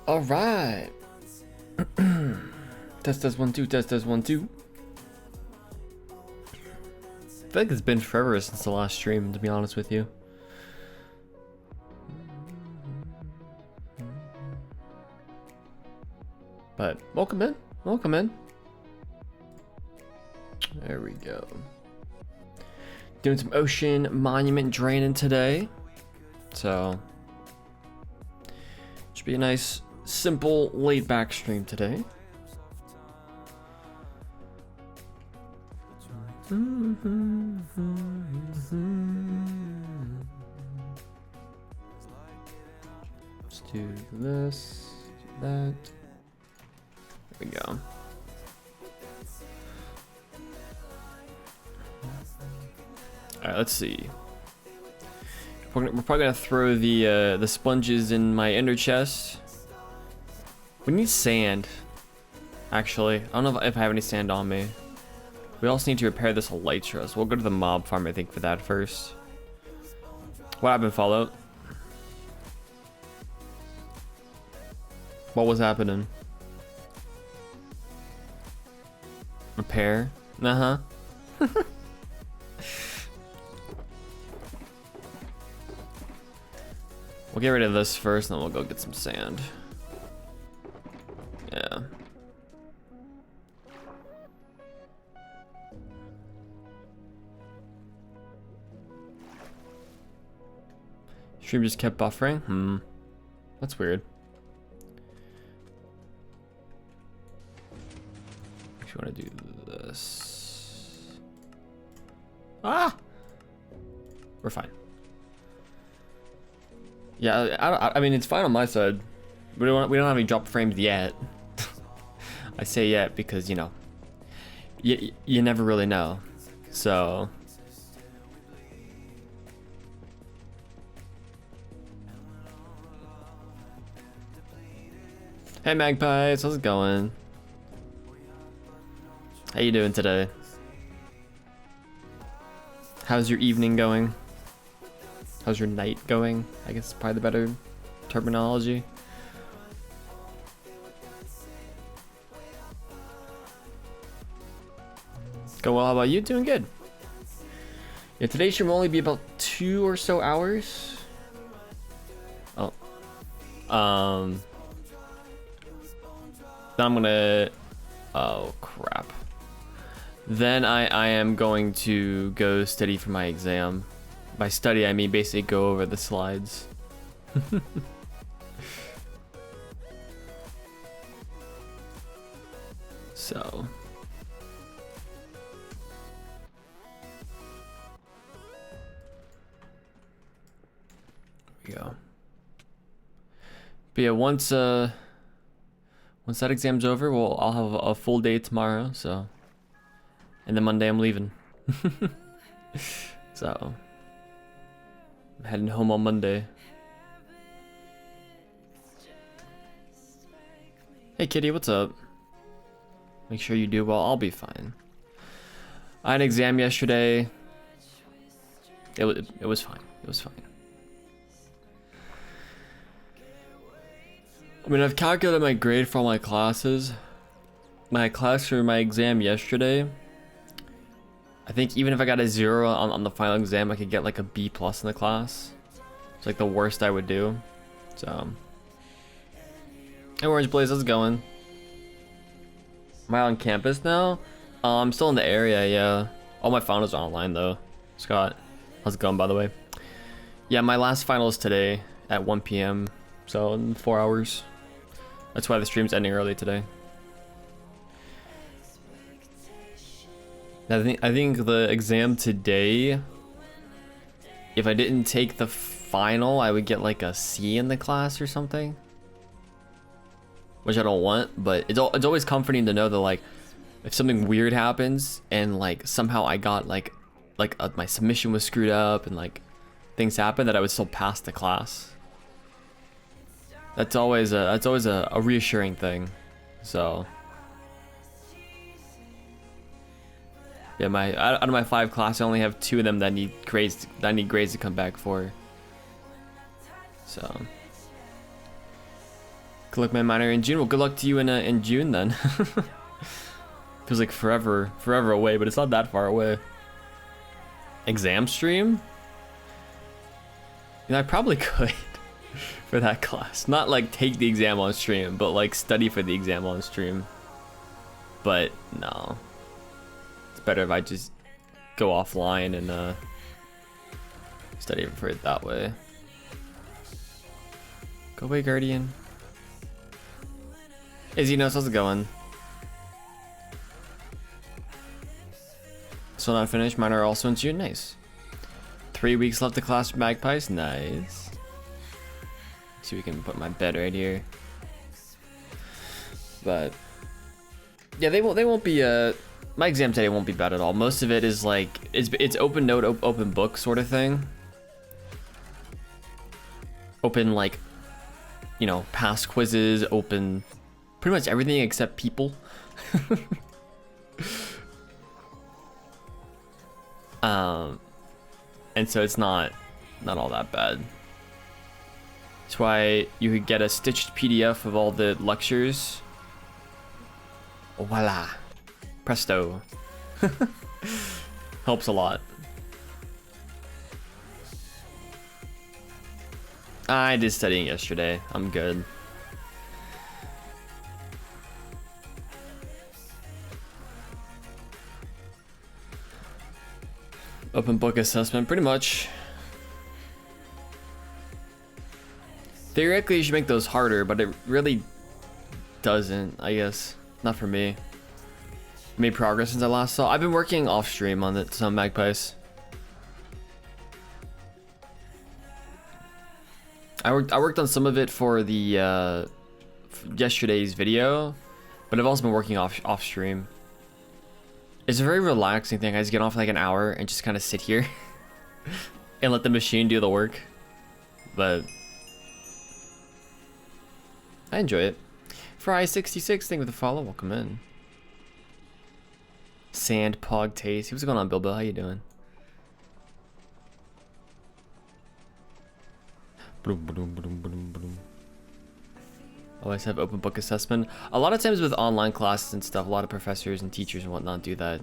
All right. Test 1 2 test 1 2. I feel like it's been forever since the last stream, to be honest with you. But welcome in. Welcome in. There we go. Doing some ocean monument draining today. So should be a nice, simple, laid back stream today. Let's do this, do that. There we go. Alright, let's see. We're probably gonna throw the sponges in my ender chest. We need sand, actually. I don't know if I have any sand on me. We also need to repair this elytra, so we'll go to the mob farm, I think, for that first. What happened, Fallout? What was happening? Repair? Uh-huh. We'll get rid of this first, and then we'll go get some sand. Yeah. Stream just kept buffering? That's weird. Actually want to do this. Ah! We're fine. Yeah, I mean, it's fine on my side. We don't have any drop frames yet. I say yet because, you know, you never really know. So hey Magpies, how's it going? How you doing today? How's your evening going? How's your night going? I guess it's probably the better terminology. Go well, how about you? Doing good. Yeah, today should only be about 2 or so hours. Oh. Then I'm gonna, oh crap. Then I am going to go study for my exam. By study, I mean basically go over the slides. So. There we go. But yeah, once that exam's over, I'll have a full day tomorrow, so. And then Monday I'm leaving. So. I'm heading home on Monday. Hey Kitty, what's up? Make sure you do well, I'll be fine. I had an exam yesterday. It was fine. It was fine. I mean, I've calculated my grade for all my classes. My class for my exam yesterday, I think even if I got a 0 on the final exam, I could get like a B+ in the class. It's like the worst I would do. So, hey Orange Blaze, how's it going? Am I on campus now? I'm still in the area, yeah. All my finals are online though. Scott, how's it going by the way? Yeah, my last final is today at 1 PM. So in 4 hours. That's why the stream's ending early today. I think the exam today if I didn't take the final, I would get like a C in the class or something. Which I don't want, but it's always comforting to know that like if something weird happens and like somehow I got like my submission was screwed up and like things happen, that I would still pass the class. That's always a reassuring thing. So yeah, out of my 5 classes, I only have 2 of them that need grades to come back for. So good luck, my minor in June. Well, good luck to you in June then. Feels like forever away, but it's not that far away. Exam stream? You know, I probably could for that class. Not like take the exam on stream, but like study for the exam on stream. But no. It's better if I just go offline and study for it that way. Go away, Guardian. Izzy knows how's it going. So not finished. Mine are also in June. Nice. 3 weeks left to class for Magpies. Nice. Let's see if we can put my bed right here. But yeah, they won't be my exam today won't be bad at all. Most of it is like it's open note, open book sort of thing. Open like, you know, past quizzes, open pretty much everything except people. And so it's not all that bad. That's why you could get a stitched PDF of all the lectures. Voila. Presto. Helps a lot. I did studying yesterday. I'm good. Open book assessment, pretty much. Theoretically, you should make those harder, but it really doesn't, I guess. Not for me. Made progress since I last saw. I've been working off stream on it, some Magpies. I worked on some of it for the yesterday's video, but I've also been working off stream. It's a very relaxing thing. I just get off like an hour and just kind of sit here and let the machine do the work. But I enjoy it. Fry66, thank you for the follow. Welcome in. Sand Pog Taste. What's going on, Bilbo? How you doing? Always have open book assessment. A lot of times with online classes and stuff, a lot of professors and teachers and whatnot do that.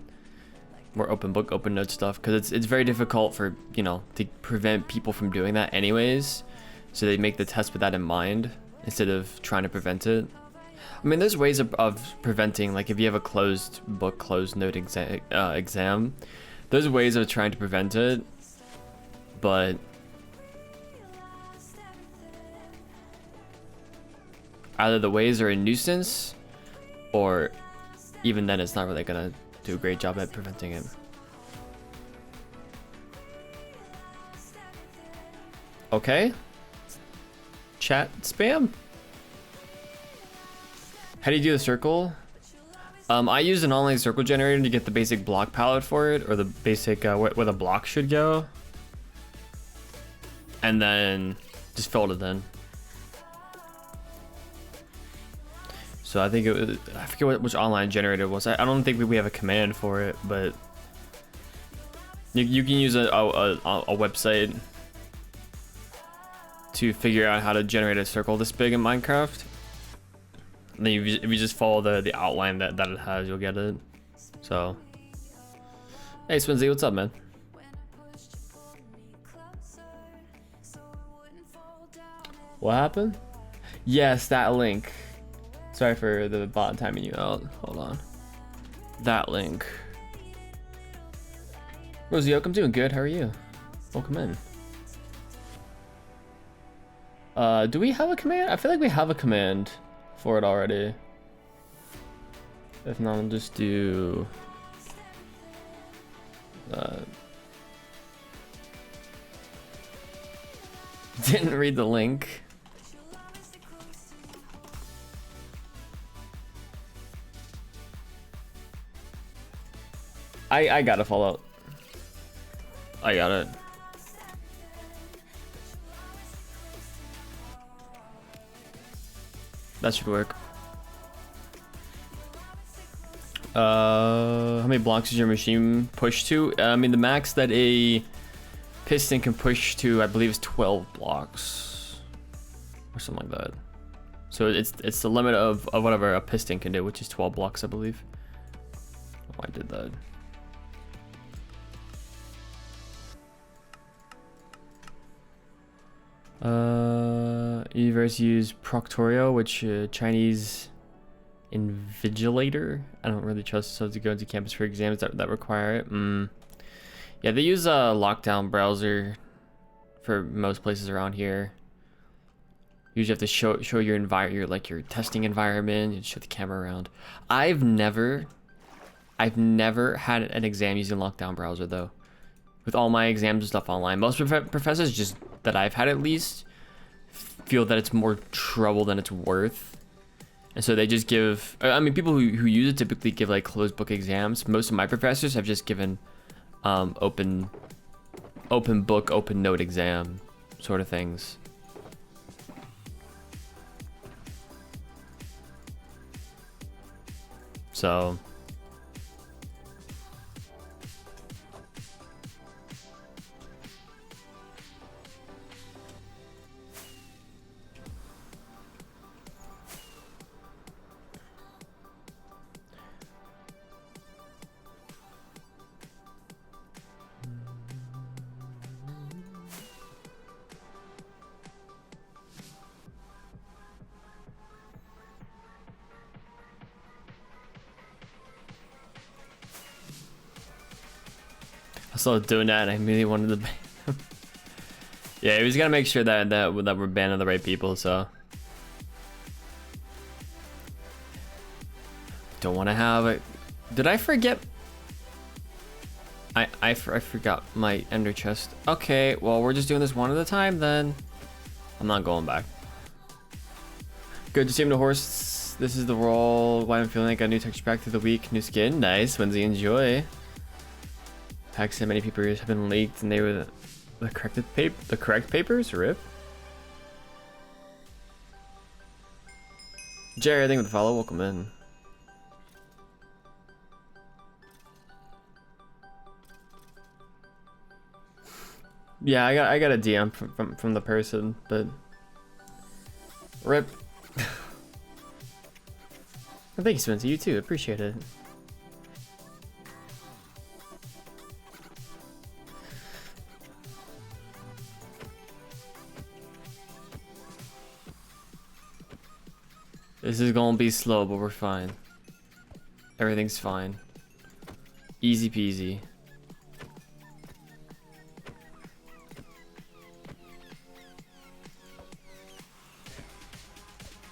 More open book, open note stuff, because it's very difficult for, you know, to prevent people from doing that anyways. So they make the test with that in mind instead of trying to prevent it. I mean, there's ways of preventing, like if you have a closed book, closed note exam, there's ways of trying to prevent it, but either the ways are a nuisance, or even then it's not really gonna do a great job at preventing it. Okay. Chat spam. How do you do the circle? I use an online circle generator to get the basic block palette for it, or the basic where the block should go, and then just filled it in. So I think it was, I forget which online generator it was. I don't think we have a command for it, but you can use a website to figure out how to generate a circle this big in Minecraft. And then if you just follow the outline that it has, you'll get it. So, hey Swinzy, what's up, man? What happened? Yes, that link. Sorry for the bot timing you out. Hold on. That link. Rosie Oak, I'm doing good. How are you? Welcome in. Do we have a command? I feel like we have a command for it already. If not, I'll just do Didn't read the link. I got a Fallout. I got it. That should work. How many blocks is your machine push to? I mean, the max that a piston can push to, I believe, is 12 blocks or something like that. So it's the limit of whatever a piston can do, which is 12 blocks, I believe. Oh, I did that. Universe use Proctorio, which Chinese invigilator. I don't really trust myself to go into campus for exams that require it. Yeah, they use a lockdown browser for most places around here. You usually have to show your environment, your testing environment, and show the camera around. I've never had an exam using lockdown browser though. With all my exams and stuff online, most professors, just that I've had at least, feel that it's more trouble than it's worth. And so they just give, I mean, people who use it typically give like closed book exams. Most of my professors have just given open book, open note exam sort of things. So I saw it doing that and I immediately wanted to ban him. Yeah, we just gotta make sure that we're banning the right people, so. Don't want to have it. Did I forget? I forgot my ender chest. Okay, well, we're just doing this one at a time then. I'm not going back. Good to see him the horse. This is the role. Why I'm feeling like a new texture pack through the week. New skin. Nice. Winsy, enjoy. Packs and many papers have been leaked and they were the correct papers? RIP. Jerry, I think with the follow. Welcome in. Yeah, I got a DM from the person, but RIP. Well, thank you, Spencer. You too. Appreciate it. This is gonna be slow, but we're fine. Everything's fine. Easy peasy.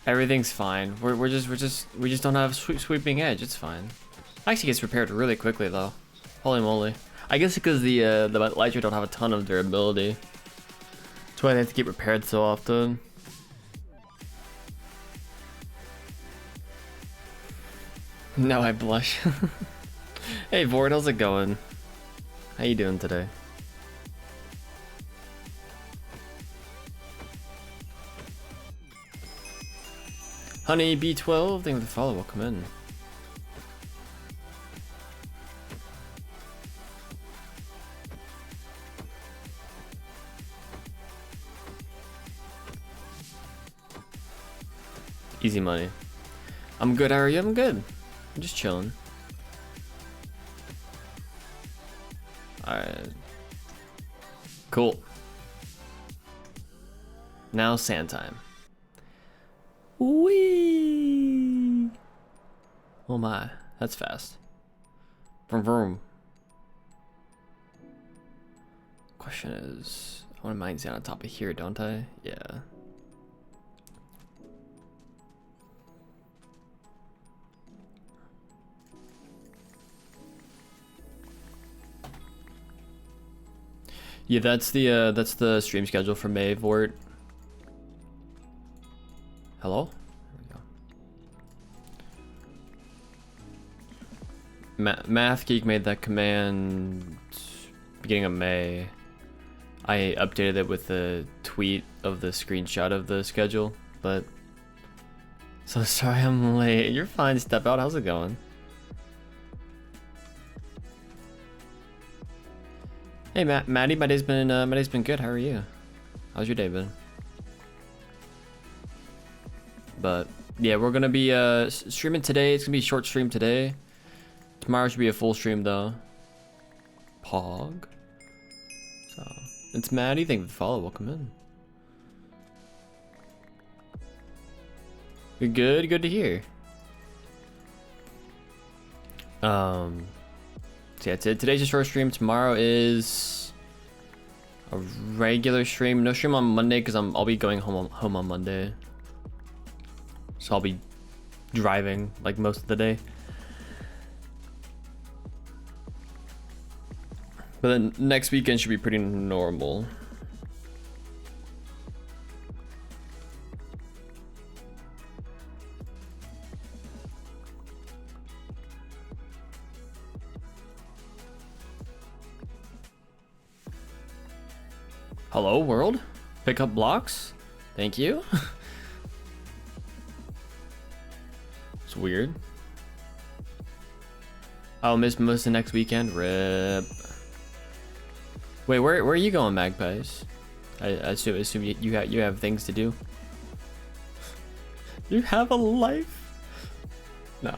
Everything's fine. We just don't have sweeping edge. It's fine. Actually gets repaired really quickly though. Holy moly. I guess because the Elytra don't have a ton of durability. That's why they have to get repaired so often. Now I blush. Hey Vord, how's it going? How you doing today? Honey B12, thank you for the follow. Welcome in. Easy money. I'm good. How are you? I'm good. I'm just chilling. Alright. Cool. Now sand time. Whee! Oh my, that's fast. Vroom vroom. Question is, I want to mine sand on top of here, don't I? Yeah. Yeah, that's the stream schedule for May, Vort. Hello? There we go. Math Geek made that command beginning of May. I updated it with the tweet of the screenshot of the schedule, but so sorry I'm late. You're fine, step out. How's it going? Hey Maddie, my day's been good. How are you? How's your day been? But yeah, we're gonna be streaming today. It's gonna be a short stream today. Tomorrow should be a full stream though. Pog. So it's Maddie. Thank you for the follow. Welcome in. You're good. Good to hear. So yeah, today's a short stream. Tomorrow is a regular stream. No stream on Monday because I'll be going home on Monday. So I'll be driving like most of the day. But then next weekend should be pretty normal. Hello world, pick up blocks. Thank you. It's weird. I'll miss most of next weekend. Rip. Wait, where are you going, Magpies? I assume you have things to do. You have a life? No.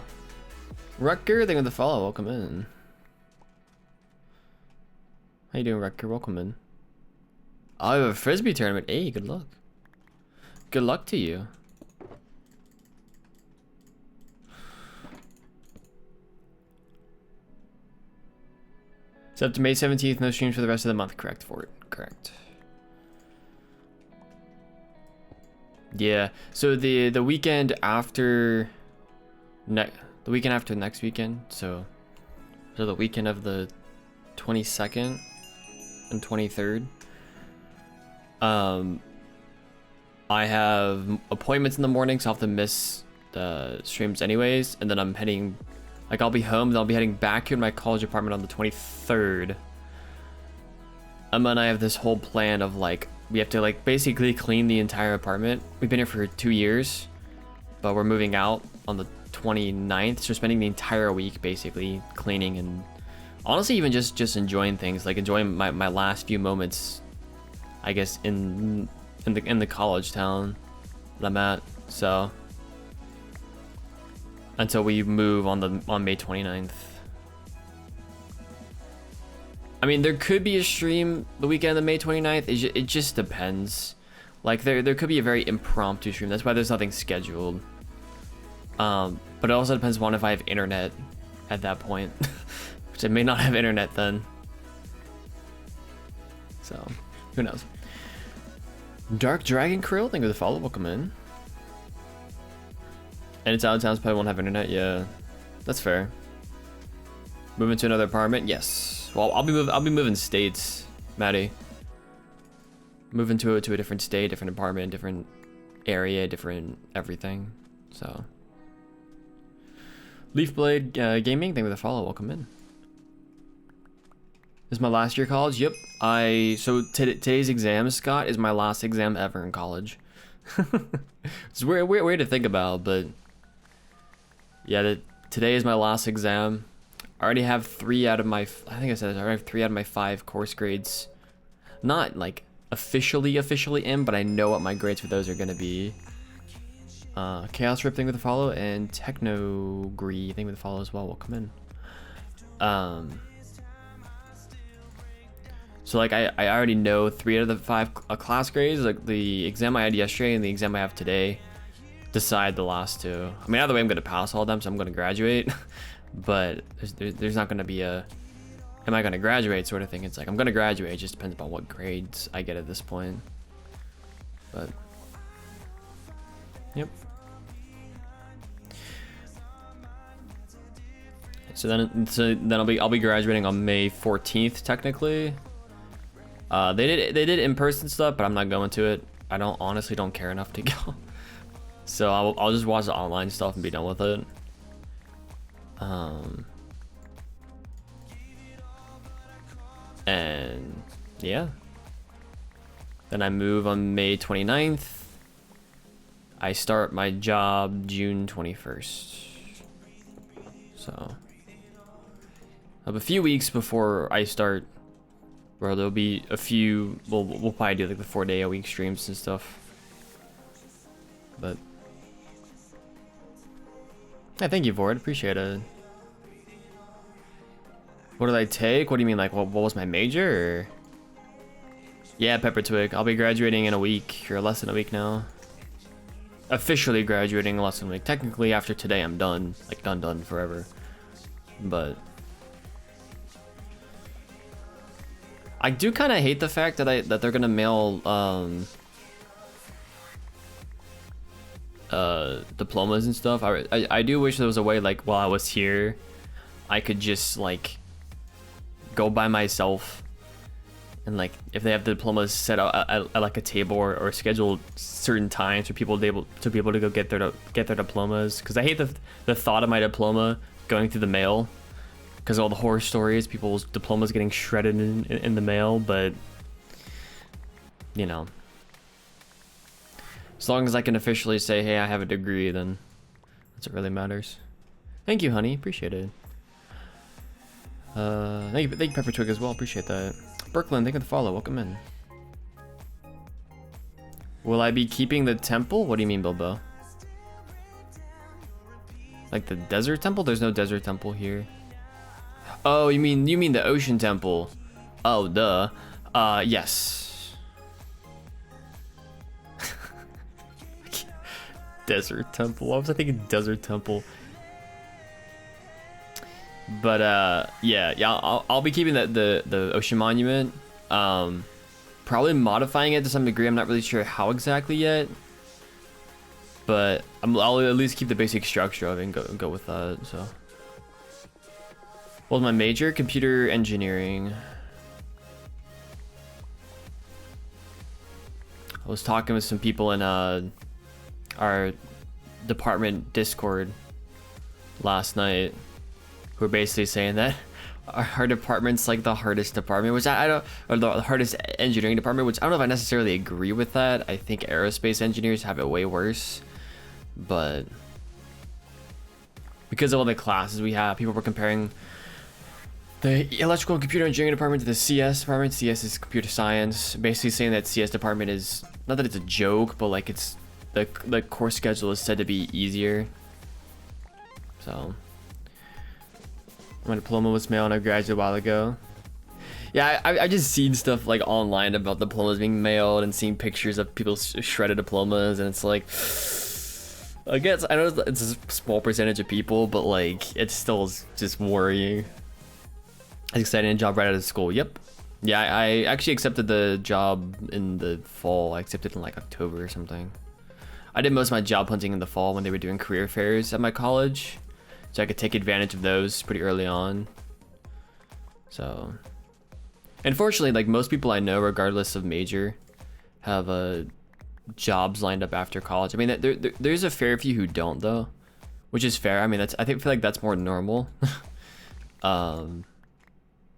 Rucker, thank you for the follow. Welcome in. How you doing, Rucker? Welcome in. I have a frisbee tournament. Hey, good luck. Good luck to you. So up to May 17th, no streams for the rest of the month. Correct, Fort. Correct. Yeah. So the weekend after next weekend. So the weekend of the 22nd and 23rd. I have appointments in the morning, so I'll have to miss the streams anyways, and then I'm heading, like, I'll be home, then I'll be heading back to my college apartment on the 23rd. And then I have this whole plan of, like, we have to, like, basically clean the entire apartment. We've been here for 2 years, but we're moving out on the 29th, so spending the entire week basically cleaning and honestly even just enjoying things, like enjoying my last few moments, I guess, in the college town that I'm at. So until we move on May 29th. I mean, there could be a stream the weekend of May 29th. It just depends. Like there could be a very impromptu stream. That's why there's nothing scheduled. But it also depends on if I have internet at that point, which I may not have internet then. So who knows? Dark Dragon Krill, thank you for the follow. Welcome in. And it's out of town, so probably won't have internet. Yeah, that's fair. Moving to another apartment, yes. Well, I'll be moving states, Maddie. Moving to a different state, different apartment, different area, different everything. So, Leafblade Gaming, thank you for the follow. Welcome in. This is my last year of college. Yep. Today's exam, Scott, is my last exam ever in college. It's a weird way to think about, but yeah, today is my last exam. I already have 3 out of my, I think I said I already have 3 out of my 5 course grades. Not like officially in, but I know what my grades for those are gonna be. Chaos Rip, thing with the follow, and Techno Gree, thing with the follow as well. Welcome in. So like I already know 3 out of the 5 class grades. Like the exam I had yesterday and the exam I have today decide the last 2. I mean, either way I'm gonna pass all of them, so I'm gonna graduate. But there's not gonna be a am I gonna graduate sort of thing. It's like I'm gonna graduate. It just depends upon what grades I get at this point. But yep. So then I'll be graduating on May 14th technically. They did in-person stuff, but I'm not going to it. I honestly don't care enough to go. So I'll just watch the online stuff and be done with it. And yeah. Then I move on May 29th. I start my job June 21st. So I have a few weeks before I start, where there'll be a few, we'll probably do like the 4-day-a-week streams and stuff. But yeah, thank you for it, appreciate it. What did I take? What do you mean, like what was my major? Or? Yeah, Pepper Twig. I'll be graduating in a week, or less than a week now. Officially graduating less than a week. Technically after today I'm done, like done forever. But I do kind of hate the fact that they're gonna mail diplomas and stuff. I do wish there was a way, like while I was here, I could just like go by myself, and like if they have the diplomas set out at like a table or scheduled certain times for people to be able to go get their diplomas, because I hate the thought of my diploma going through the mail, because all the horror stories, people's diplomas getting shredded in the mail. But you know, as long as I can officially say, hey, I have a degree, then that's what really matters. Thank you, honey, appreciate it. Thank you Pepper Twig as well, appreciate that. Brooklyn, thank you for the follow, welcome in. Will I be keeping the temple? What do you mean, Bilbo? Like the desert temple? There's no desert temple here. Oh, you mean the ocean temple? Oh, duh. Yes. Desert temple. Why was I thinking desert temple? But yeah, I'll be keeping the ocean monument. Probably modifying it to some degree. I'm not really sure how exactly yet, but I'll at least keep the basic structure of it and go with that. So, what was my major? Computer engineering. I was talking with some people in our department Discord last night, who were basically saying that our department's like the hardest department, which I don't, or the hardest engineering department, which I don't know if I necessarily agree with that. I think aerospace engineers have it way worse, but because of all the classes we have, people were comparing the electrical and computer engineering department to the CS department. CS is computer science, basically saying that CS department is, not that it's a joke, but like it's the course schedule is said to be easier. So my diploma was mailed and I graduated a while ago. Yeah, I just seen stuff like online about diplomas being mailed and seeing pictures of people's shredded diplomas, and it's like, I guess I know it's a small percentage of people, but like it still is just worrying. I was excited, a job right out of school. Yep. Yeah, I actually accepted the job in the fall. I accepted in like October or something. I did most of my job hunting in the fall when they were doing career fairs at my college, so I could take advantage of those pretty early on. So, unfortunately, like most people I know, regardless of major, have jobs lined up after college. I mean, there's a fair few who don't though, which is fair. I mean, I feel like that's more normal.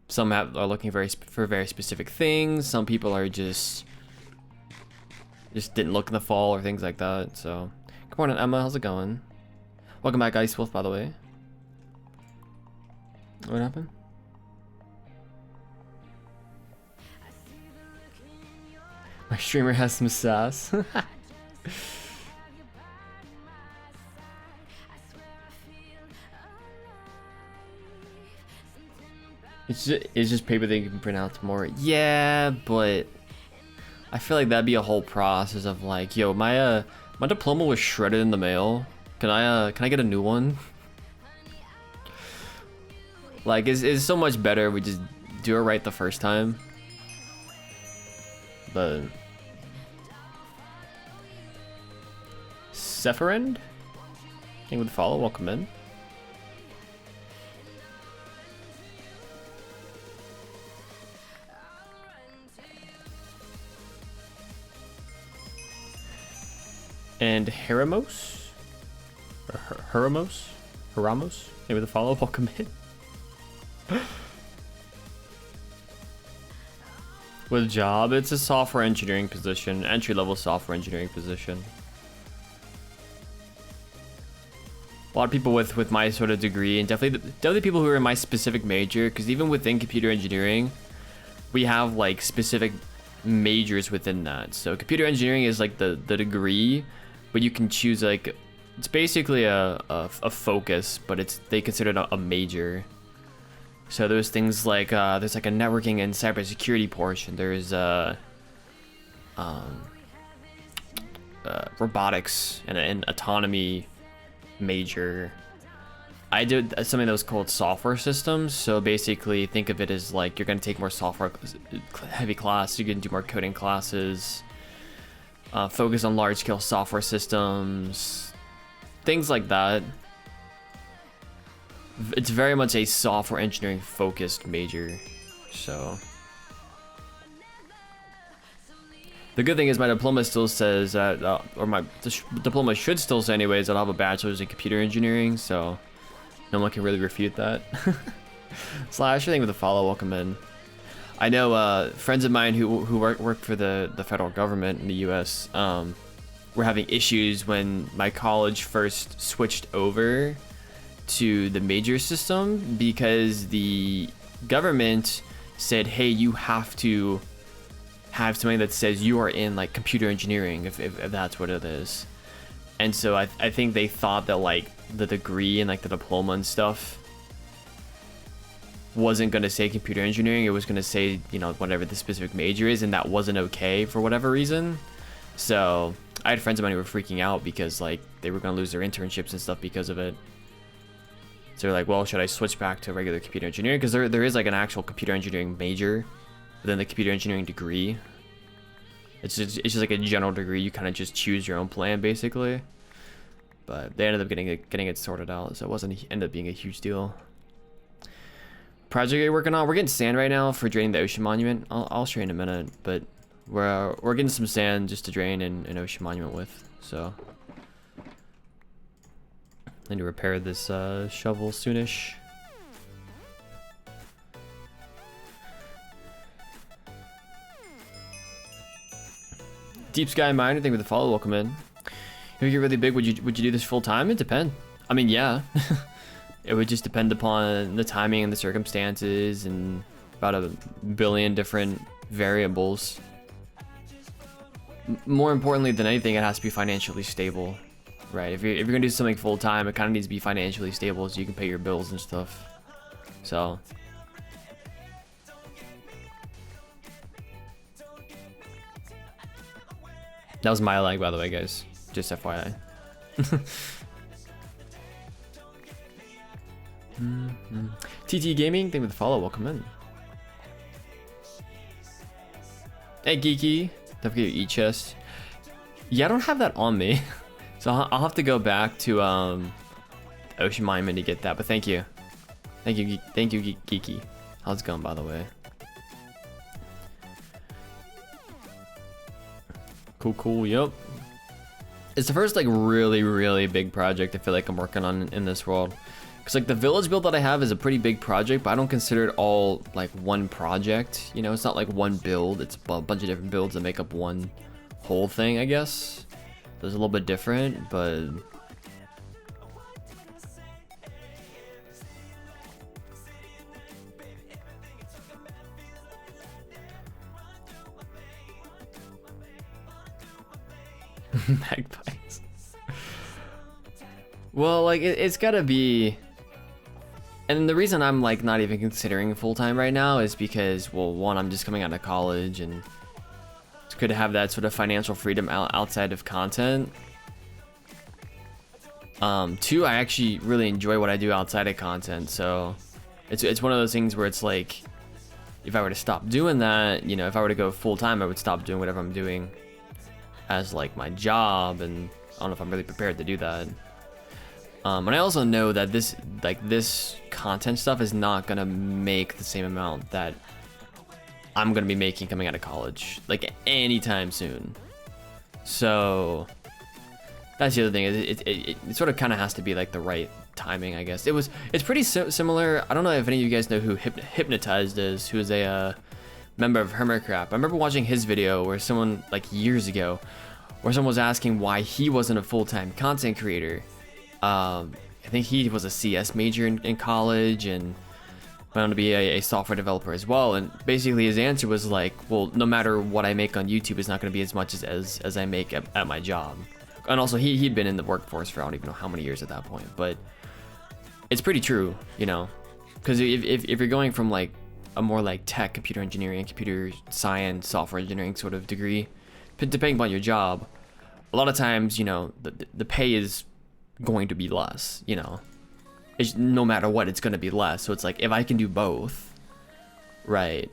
Some are looking for very specific things. Some people are just didn't look in the fall or things like that. So, good morning, Emma. How's it going? Welcome back, Ice Wolf, by the way. What happened? My streamer has some sass. It's just paper that you can print out more. Yeah, but I feel like that'd be a whole process of like, yo, my diploma was shredded in the mail. Can I get a new one? Like, it's so much better we just do it right the first time. But Sephiroth, thank you for the follow. Welcome in. And Heramos? Or Heramos? Maybe the follow-up will come in. With job, it's a software engineering position, entry-level software engineering position. A lot of people with my sort of degree, and definitely people who are in my specific major, because even within computer engineering, we have like specific majors within that. So computer engineering is like the degree, but you can choose like, it's basically a focus, but they consider it a major. So there's things like there's like a networking and cybersecurity portion. There's robotics and autonomy major. I did something that was called software systems. So basically think of it as like you're going to take more software heavy class. You're going to do more coding classes, focus on large scale software systems, things like that. It's very much a software engineering focused major. So the good thing is my diploma still says that, or my diploma should still say anyways, that I'll have a bachelor's in computer engineering, so no one can really refute that. Slash, I think with a follow, welcome in. I know friends of mine who work for the federal government in the US were having issues when my college first switched over to the major system, because the government said, hey, you have to have something that says you are in like computer engineering, if that's what it is. And so I think they thought that like the degree and like the diploma and stuff wasn't going to say computer engineering, it was going to say, you know, whatever the specific major is, and that wasn't okay for whatever reason. So I had friends of mine who were freaking out because like they were going to lose their internships and stuff because of it. So they're like, well, should I switch back to regular computer engineering? Because there is like an actual computer engineering major within the computer engineering degree. It's just like a general degree. You kind of just choose your own plan basically. But they ended up getting it sorted out, so it ended up being a huge deal. Project you're working on? We're getting sand right now for draining the ocean monument. I'll show you in a minute, but we're getting some sand just to drain an ocean monument with. So I need to repair this shovel soonish. Deep Sky Miner, thank you for the follow. Welcome in. If you get really big, would you do this full time? It depends. I mean, yeah. It would just depend upon the timing and the circumstances and about a billion different variables. More importantly than anything, it has to be financially stable, right? If you're gonna do something full time, it kind of needs to be financially stable so you can pay your bills and stuff. So. That was my lag, by the way, guys. Just FYI. TT Gaming, thank you for the follow. Welcome in. Hey, Geeky. Don't forget your e-chest. Yeah, I don't have that on me. So I'll have to go back to Ocean Monument to get that. But thank you. Thank you, Geeky. How's it going, by the way? Cool, yep. It's the first like really big project I feel like I'm working on in this world. Cause like the village build that I have is a pretty big project, but I don't consider it all like one project. You know, it's not like one build, it's a bunch of different builds that make up one whole thing, I guess. So it's a little bit different, but magpies. Well, like it's gotta be, and the reason I'm like not even considering full-time right now is because, well, one, I'm just coming out of college and it's good to have that sort of financial freedom outside of content. Two, I actually really enjoy what I do outside of content, so it's one of those things where it's like, if I were to stop doing that, you know, if I were to go full-time, I would stop doing whatever I'm doing as like my job, and I don't know if I'm really prepared to do that. And I also know that this content stuff is not gonna make the same amount that I'm gonna be making coming out of college, like anytime soon. So That's the other thing. It sort of kind of has to be like the right timing, I guess. It's pretty similar. I don't know if any of you guys know who Hypnotized is, who is a member of Hermitcraft. I remember watching his video where someone, like years ago, where someone was asking why he wasn't a full-time content creator. I think he was a CS major in college and went on to be a software developer as well. And basically his answer was like, well, no matter what I make on YouTube, it's not going to be as much as I make at my job. And also he'd been in the workforce for I don't even know how many years at that point, but it's pretty true, you know, because if you're going from like a more like tech, computer engineering, computer science, software engineering sort of degree, depending on your job, a lot of times, you know, the pay is going to be less, you know, no matter what, it's going to be less. So it's like, if I can do both, right,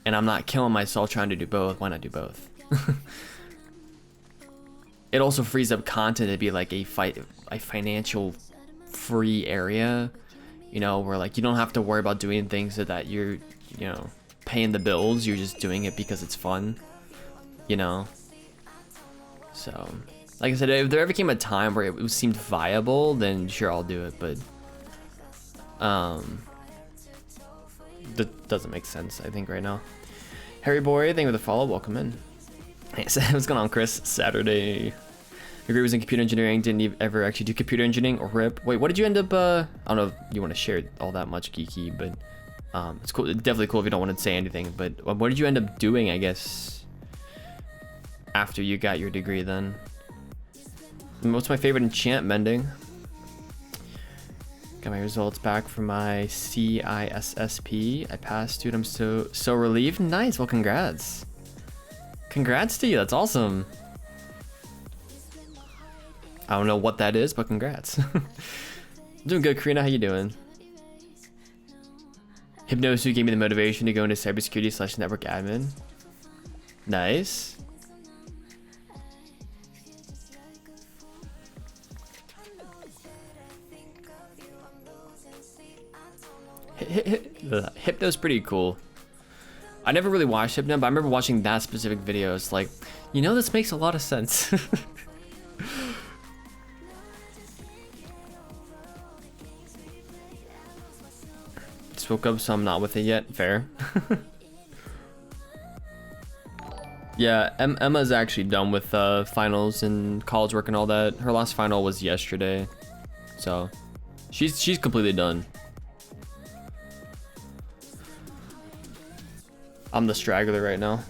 and I'm not killing myself trying to do both, why not do both? It also frees up content to be like a financial free area, you know, where like you don't have to worry about doing things so that you're, you know, paying the bills. You're just doing it because it's fun, you know. So, like I said, if there ever came a time where it seemed viable, then sure, I'll do it. But that doesn't make sense, I think, right now. Harry Boy, thank you for the follow. Welcome in. Hey, so what's going on, Chris? Saturday. Your degree was in computer engineering. Didn't ever actually do computer engineering or RIP. Wait, what did you end up? I don't know if you want to share all that much, geeky, but it's cool. It's definitely cool if you don't want to say anything. But what did you end up doing? I guess after you got your degree, then. And what's my favorite enchant? Mending. Got my results back from my CISSP. I passed, dude. I'm so relieved. Nice. Well, congrats. Congrats to you. That's awesome. I don't know what that is, but congrats. Doing good, Karina. How you doing? Hypnosu gave me the motivation to go into cybersecurity / network admin. Nice. Hypno's pretty cool. I never really watched Hypno, but I remember watching that specific video. It's like, you know, this makes a lot of sense. Just woke up, so I'm not with it yet. Fair. Yeah, Emma's actually done with finals and college work and all that. Her last final was yesterday, so she's completely done. I'm the straggler right now.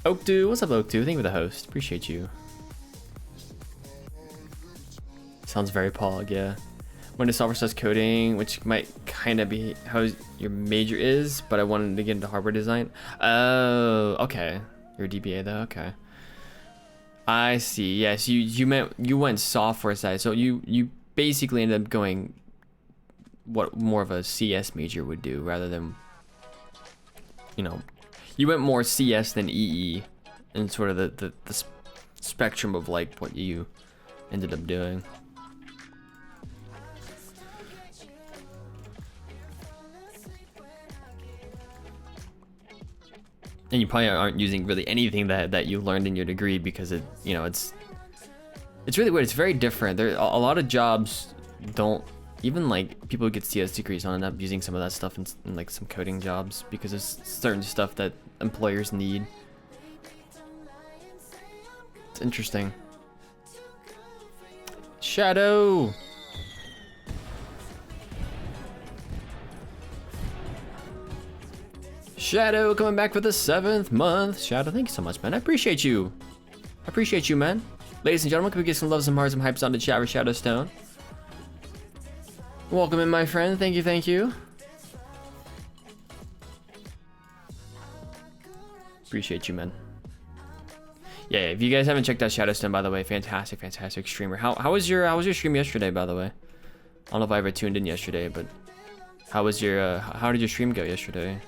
Oakdu, what's up, Oakdu? Thank you for the host. Appreciate you. Sounds very pog, yeah. Went to software / coding, which might kind of be how your major is, but I wanted to get into hardware design. Oh, okay. You're a DBA though, okay. I see. Yes, you went software side, so you basically ended up going what more of a CS major would do rather than, you know. You went more CS than EE in sort of the spectrum of like what you ended up doing. And you probably aren't using really anything that you learned in your degree because it, you know, it's really weird. It's very different. There a lot of jobs don't, even like people who get CS degrees don't end up using some of that stuff in like some coding jobs because there's certain stuff that employers need. It's interesting. Shadow. Shadow coming back for the 7th month. Shadow, thank you so much, man. I appreciate you. I appreciate you, man. Ladies and gentlemen, can we get some love, some hearts, some hypes on the chat for Shadowstone? Welcome in, my friend. Thank you, thank you. Appreciate you, man. Yeah, if you guys haven't checked out Shadowstone, by the way, fantastic streamer. How was your stream yesterday, by the way? I don't know if I ever tuned in yesterday, but how was your how did your stream go yesterday?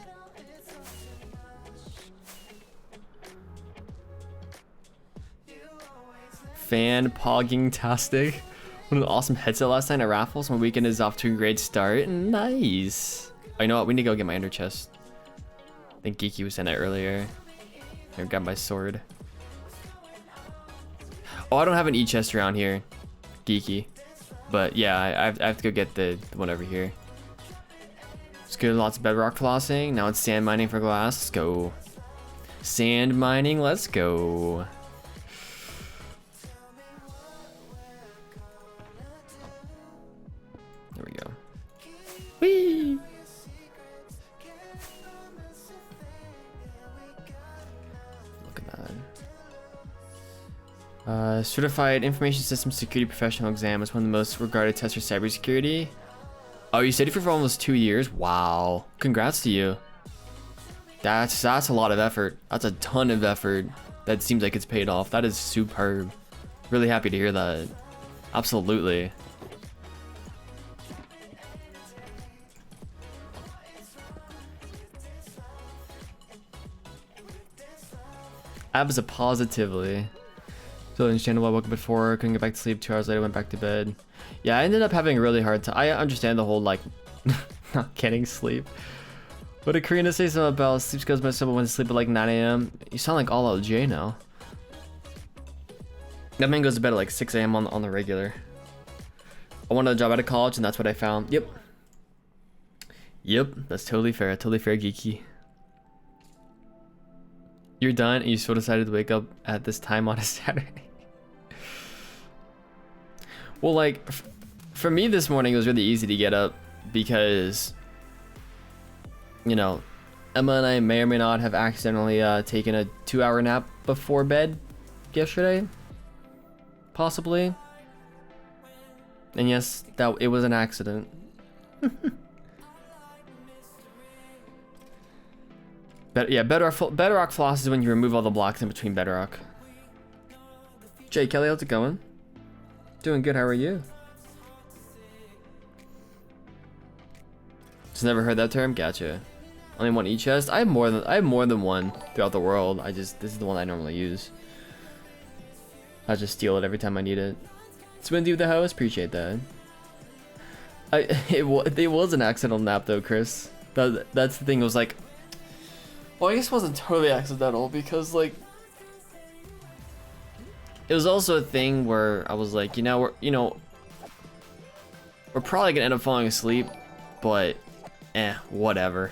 Fan pogging tastic. What an awesome headset last night at raffles. My weekend is off to a great start. Nice. Oh, you know what? We need to go get my ender chest. I think Geeky was saying that earlier. I grabbed my sword. Oh, I don't have an e-chest around here. Geeky. But yeah, I have to go get the one over here. It's good, lots of bedrock flossing. Now it's sand mining for glass. Let's go. Sand mining, let's go. There we go. Whee! Look at that. Certified Information Systems Security Professional Exam is one of the most regarded tests for cybersecurity. Oh, you studied for almost 2 years? Wow. Congrats to you. That's a lot of effort. That's a ton of effort. That seems like it's paid off. That is superb. Really happy to hear that. Absolutely. Abs a positively. So understandable. I woke up at 4, couldn't get back to sleep. 2 hours later, went back to bed. Yeah, I ended up having a really hard time. I understand the whole like not getting sleep. What did Karina say something about sleep skills? My someone went to sleep at like 9 a.m. You sound like all LJ now. That man goes to bed at like 6 a.m. on the regular. I wanted a job out of college, and that's what I found. Yep. Yep, that's totally fair. Totally fair, Geeky. You're done, and you still decided to wake up at this time on a Saturday. Well, like, for me this morning, it was really easy to get up because, you know, Emma and I may or may not have accidentally taken a 2-hour nap before bed yesterday. Possibly. And yes, that it was an accident. But yeah, bedrock floss is when you remove all the blocks in between bedrock. Jay Kelly, how's it going? Doing good, how are you? Just never heard that term? Gotcha. Only one e-chest? I have more than one throughout the world. This is the one I normally use. I just steal it every time I need it. Swindy with the house, appreciate that. It was an accidental nap though, Chris. That's the thing, it was like, well, I guess it wasn't totally accidental because like it was also a thing where I was like, we're probably gonna end up falling asleep, but whatever.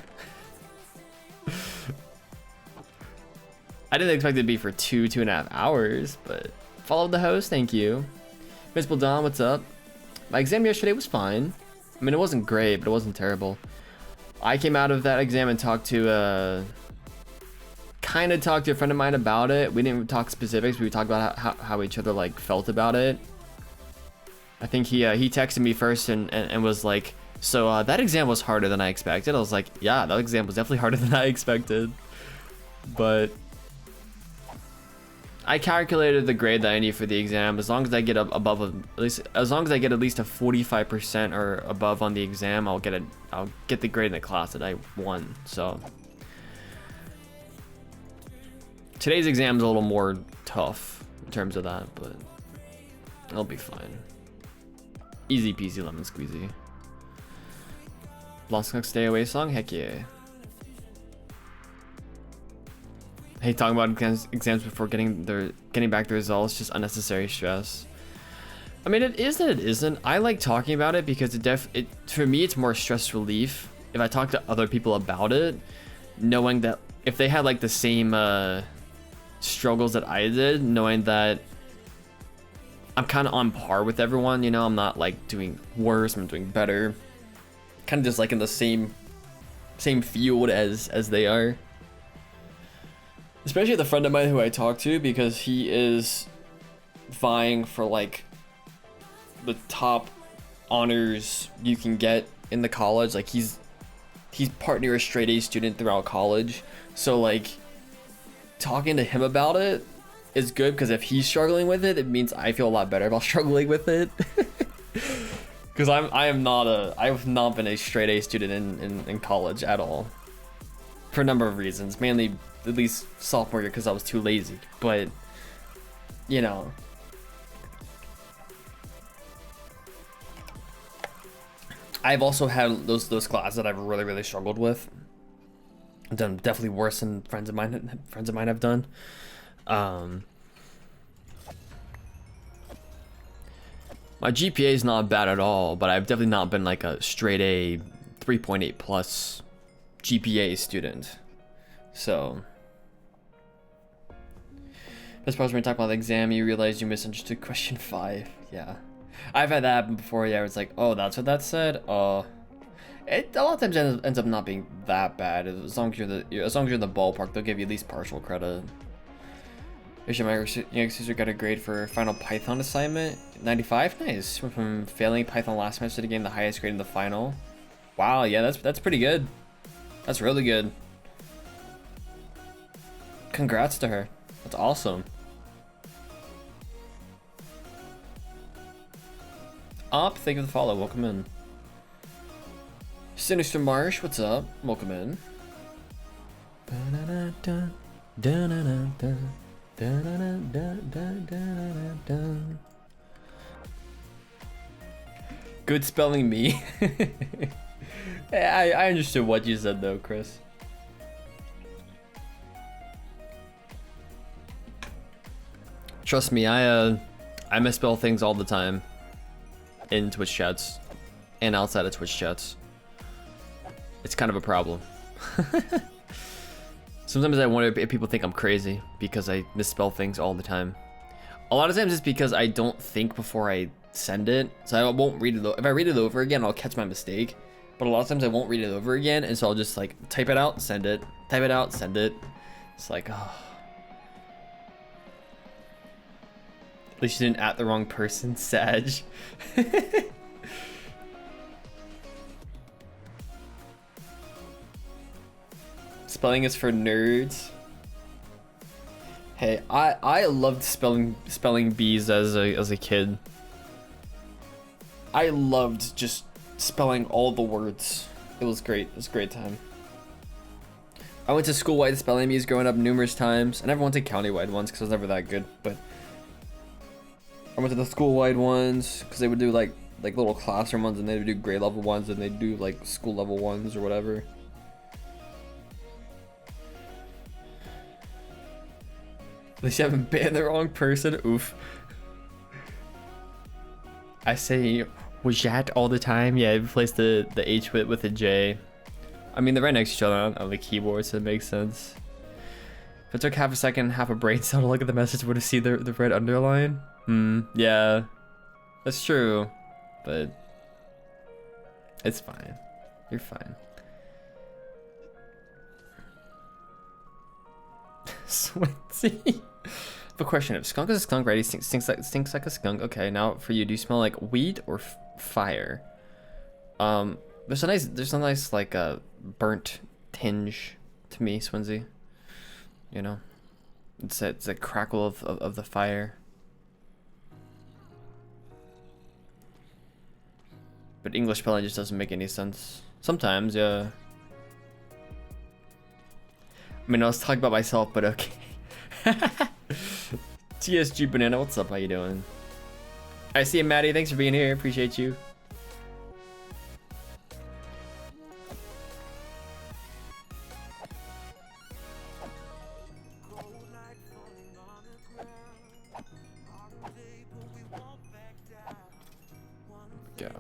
I didn't expect it to be for 2.5 hours, but followed the host, thank you. Miss Don, what's up? My exam yesterday was fine. I mean, it wasn't great, but it wasn't terrible. I came out of that exam and talked to a friend of mine about it. We didn't talk specifics, but we talked about how each other like felt about it. I think he texted me first and was like, so that exam was harder than I expected. I was like, yeah, that exam was definitely harder than I expected. But I calculated the grade that I need for the exam. As long as I get as long as I get at least a 45% or above on the exam, I'll get the grade in the class that I won. So today's exam is a little more tough in terms of that, but it'll be fine. Easy peasy lemon squeezy. Lost Cook Stay Away song? Heck yeah. Hey, talking about exams before getting back the results, just unnecessary stress. I mean, it is and it isn't. I like talking about it because for me, it's more stress relief if I talk to other people about it, knowing that if they had like the same struggles that I did, knowing that I'm kind of on par with everyone, I'm not like doing worse, I'm doing better, kind of just like in the same field as they are. Especially the friend of mine who I talk to, because he is vying for like the top honors you can get in the college. Like he's partner a straight A student throughout college. So like talking to him about it is good, because if he's struggling with it, it means I feel a lot better about struggling with it. Because I've not been a straight A student in college at all, for a number of reasons, mainly at least sophomore year because I was too lazy. But I've also had those classes that I've really struggled with. I've done definitely worse than friends of mine have done. My GPA is not bad at all, but I've definitely not been like a straight A 3.8 plus GPA student. So best part is when you talk about the exam, you realize you misunderstood question 5. Yeah, I've had that happen before. Yeah, it's like, oh, that's what that said. It a lot of times ends up not being that bad as long as you're in the ballpark. They'll give you at least partial credit. Young Caesar got a grade for final Python assignment. 95, nice. Went from failing Python last semester to getting the highest grade in the final. Wow, yeah, that's pretty good. That's really good. Congrats to her. That's awesome. Thank you for the follow. Welcome in. Sinister Marsh, what's up? Welcome in. Good spelling me. I understood what you said though, Chris. Trust me, I misspell things all the time in Twitch chats and outside of Twitch chats. It's kind of a problem. Sometimes I wonder if people think I'm crazy because I misspell things all the time. A lot of times it's because I don't think before I send it, so I won't read it. If I read it over again, I'll catch my mistake. But a lot of times I won't read it over again, and so I'll just like type it out, send it, type it out, send it. It's like, oh. At least you didn't at the wrong person, Sag. Spelling is for nerds. Hey, I loved spelling bees as a kid. I loved just spelling all the words. It was great. It was a great time. I went to school-wide spelling bees growing up numerous times. I never went to county-wide ones because I was never that good. But I went to the school-wide ones because they would do like little classroom ones, and they would do grade level ones, and they'd do like school level ones or whatever. At least you haven't banned the wrong person. Oof. I say Wajat all the time. Yeah, I replace the H with a J. I mean, they're right next to each other on the keyboard, so it makes sense. If it took half a second, half a brain cell to look at the message, would have seen the red underline. Yeah. That's true. But it's fine. You're fine. Sweaty. But question: if skunk is a skunk, right? He stinks like a skunk. Okay, now for you, do you smell like weed or fire? There's a nice like burnt tinge to me, Swinsy. You know, it's a crackle of the fire. But English spelling just doesn't make any sense. Sometimes, yeah. I mean, I was talking about myself, but okay. TSG Banana, what's up? How you doing? I see you, Maddie. Thanks for being here. Appreciate you. Go.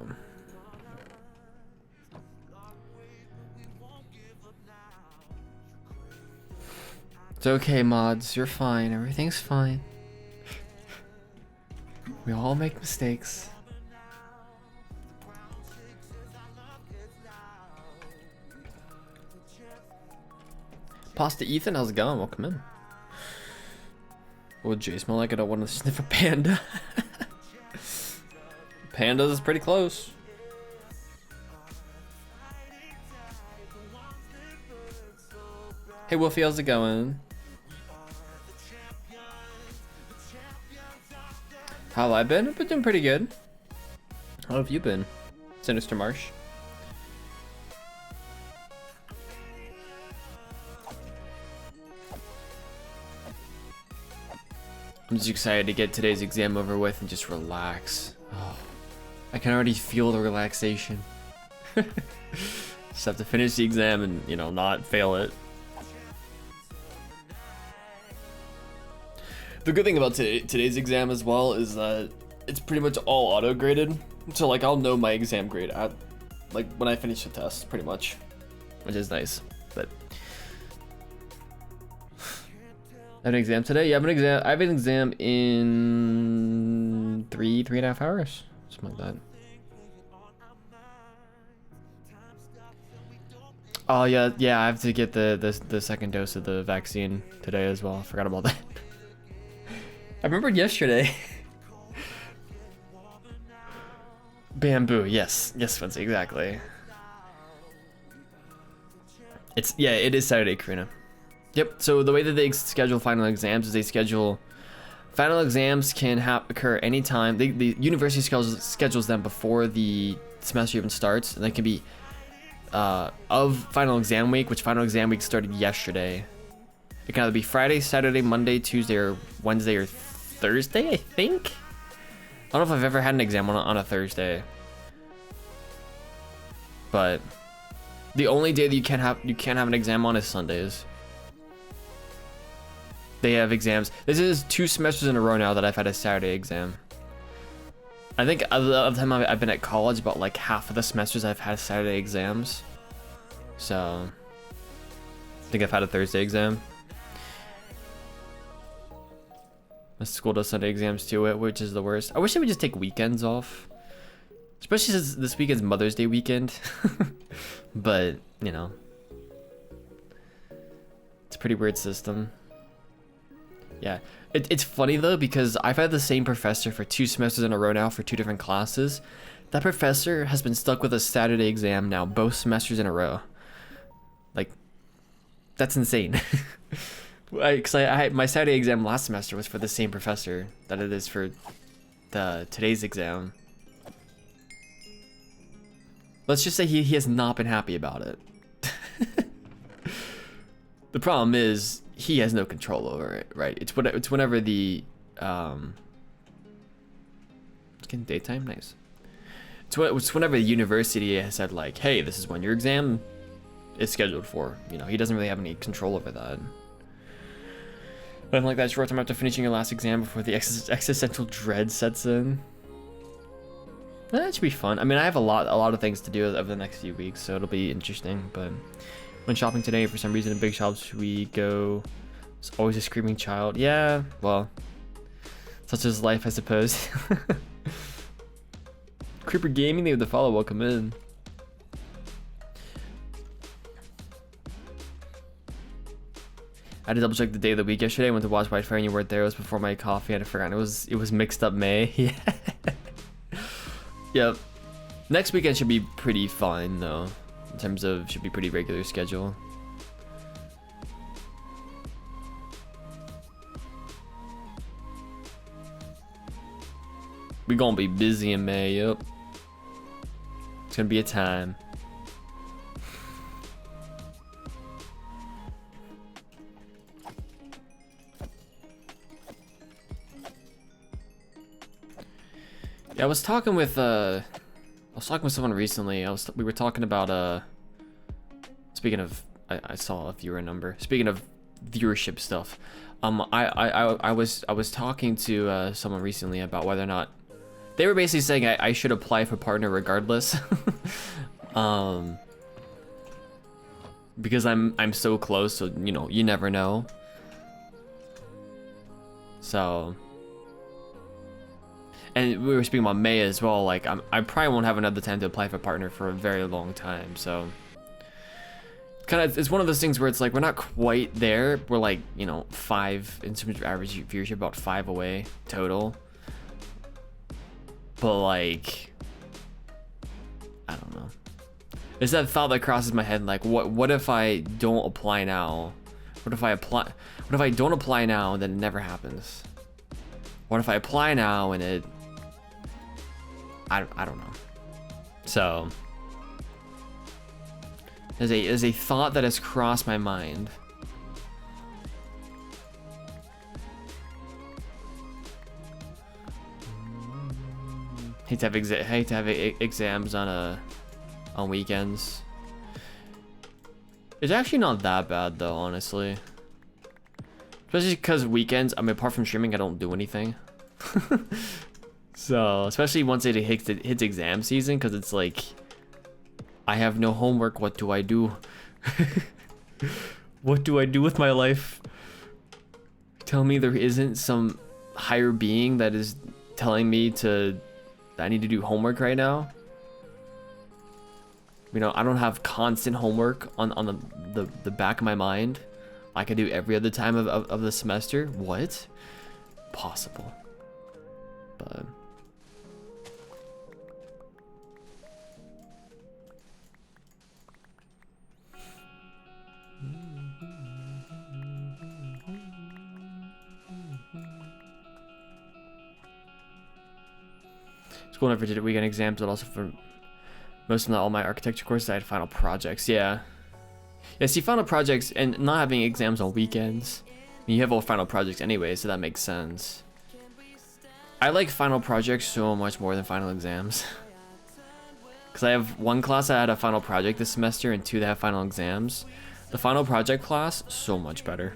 It's okay, mods. You're fine. Everything's fine. We all make mistakes. Pasta Ethan, how's it going? Welcome in. What would Jay smell like? I don't want to sniff a panda. Pandas is pretty close. Hey Wolfie, how's it going? How have I been? I've been doing pretty good. How have you been, Sinister Marsh? I'm just excited to get today's exam over with and just relax. Oh, I can already feel the relaxation. Just have to finish the exam and, you know, not fail it. The good thing about today's exam as well is that it's pretty much all auto graded. So like I'll know my exam grade at like when I finish the test, pretty much, which is nice. But I have an exam today. Yeah, I have an exam in 3.5 hours, something like that. Oh yeah, I have to get the second dose of the vaccine today as well. I forgot about that. I remembered yesterday. Bamboo, yes, Quincy, exactly. It is Saturday, Karina. Yep. So the way that they schedule final exams is they schedule final exams can occur anytime. The university schedules them before the semester even starts, and they can be of final exam week, which final exam week started yesterday. It can either be Friday, Saturday, Monday, Tuesday, or Wednesday or Thursday, I think. I don't know if I've ever had an exam on a Thursday, but the only day that you can't have an exam on is Sundays. They have exams. This is 2 semesters in a row now that I've had a Saturday exam. I think of the time I've been at college, about like half of the semesters I've had Saturday exams. So I think I've had a Thursday exam. My school does Sunday exams too, which is the worst. I wish they would just take weekends off. Especially since this weekend's Mother's Day weekend. But, you know. It's a pretty weird system. Yeah. It's funny though, because I've had the same professor for 2 semesters in a row now for 2 different classes. That professor has been stuck with a Saturday exam now, both semesters in a row. Like, that's insane. Because my Saturday exam last semester was for the same professor that it is for today's exam. Let's just say he has not been happy about it. The problem is he has no control over it, right? It's whenever the it's getting daytime, nice. It's whenever the university has said like, hey, this is when your exam is scheduled for. You know, he doesn't really have any control over that. But like that short time after finishing your last exam before the existential dread sets in. That should be fun. I mean, I have a lot of things to do over the next few weeks, so it'll be interesting. But when shopping today, for some reason, in big shops we go, it's always a screaming child. Yeah, well, such is life, I suppose. Creeper Gaming, they have the follow. Welcome in. I had to double check the day of the week yesterday. I went to watch White Fire and you weren't there. It was before my coffee. I had forgotten. It was mixed up May. Yeah. Yep. Next weekend should be pretty fine though. In terms of should be pretty regular schedule. We gonna be busy in May. Yep. It's gonna be a time. Yeah, I was talking with someone recently. We were talking about speaking of I saw a viewer number. Speaking of viewership stuff, I was talking to someone recently about whether or not they were basically saying I should apply for partner regardless. Because I'm so close, so you know, you never know. So, and we were speaking about May as well. Like I probably won't have another time to apply for partner for a very long time. So, it's one of those things where it's like we're not quite there. We're like, you know, 5 in terms of average viewership, about 5 away total. But like, I don't know. There's that thought that crosses my head, like, what if I don't apply now? What if I don't apply now and then it never happens? What if I apply now and it... I don't know. So, there's a thought that has crossed my mind. Hate to have exams on weekends. It's actually not that bad though, honestly. Especially because weekends, I mean, apart from streaming, I don't do anything. So, especially once it hits exam season, because it's like, I have no homework, what do I do? What do I do with my life? Tell me there isn't some higher being that is telling me that I need to do homework right now? You know, I don't have constant homework on the back of my mind like I do every other time of the semester. What? Possible. But school never did weekend exams, but also for most of not all my architecture courses I had final projects. Yeah, see, final projects and not having exams on weekends, I mean, you have all final projects anyway, so that makes sense. I like final projects so much more than final exams. Because I have one class that had a final project this semester and two that have final exams. The final project class, so much better.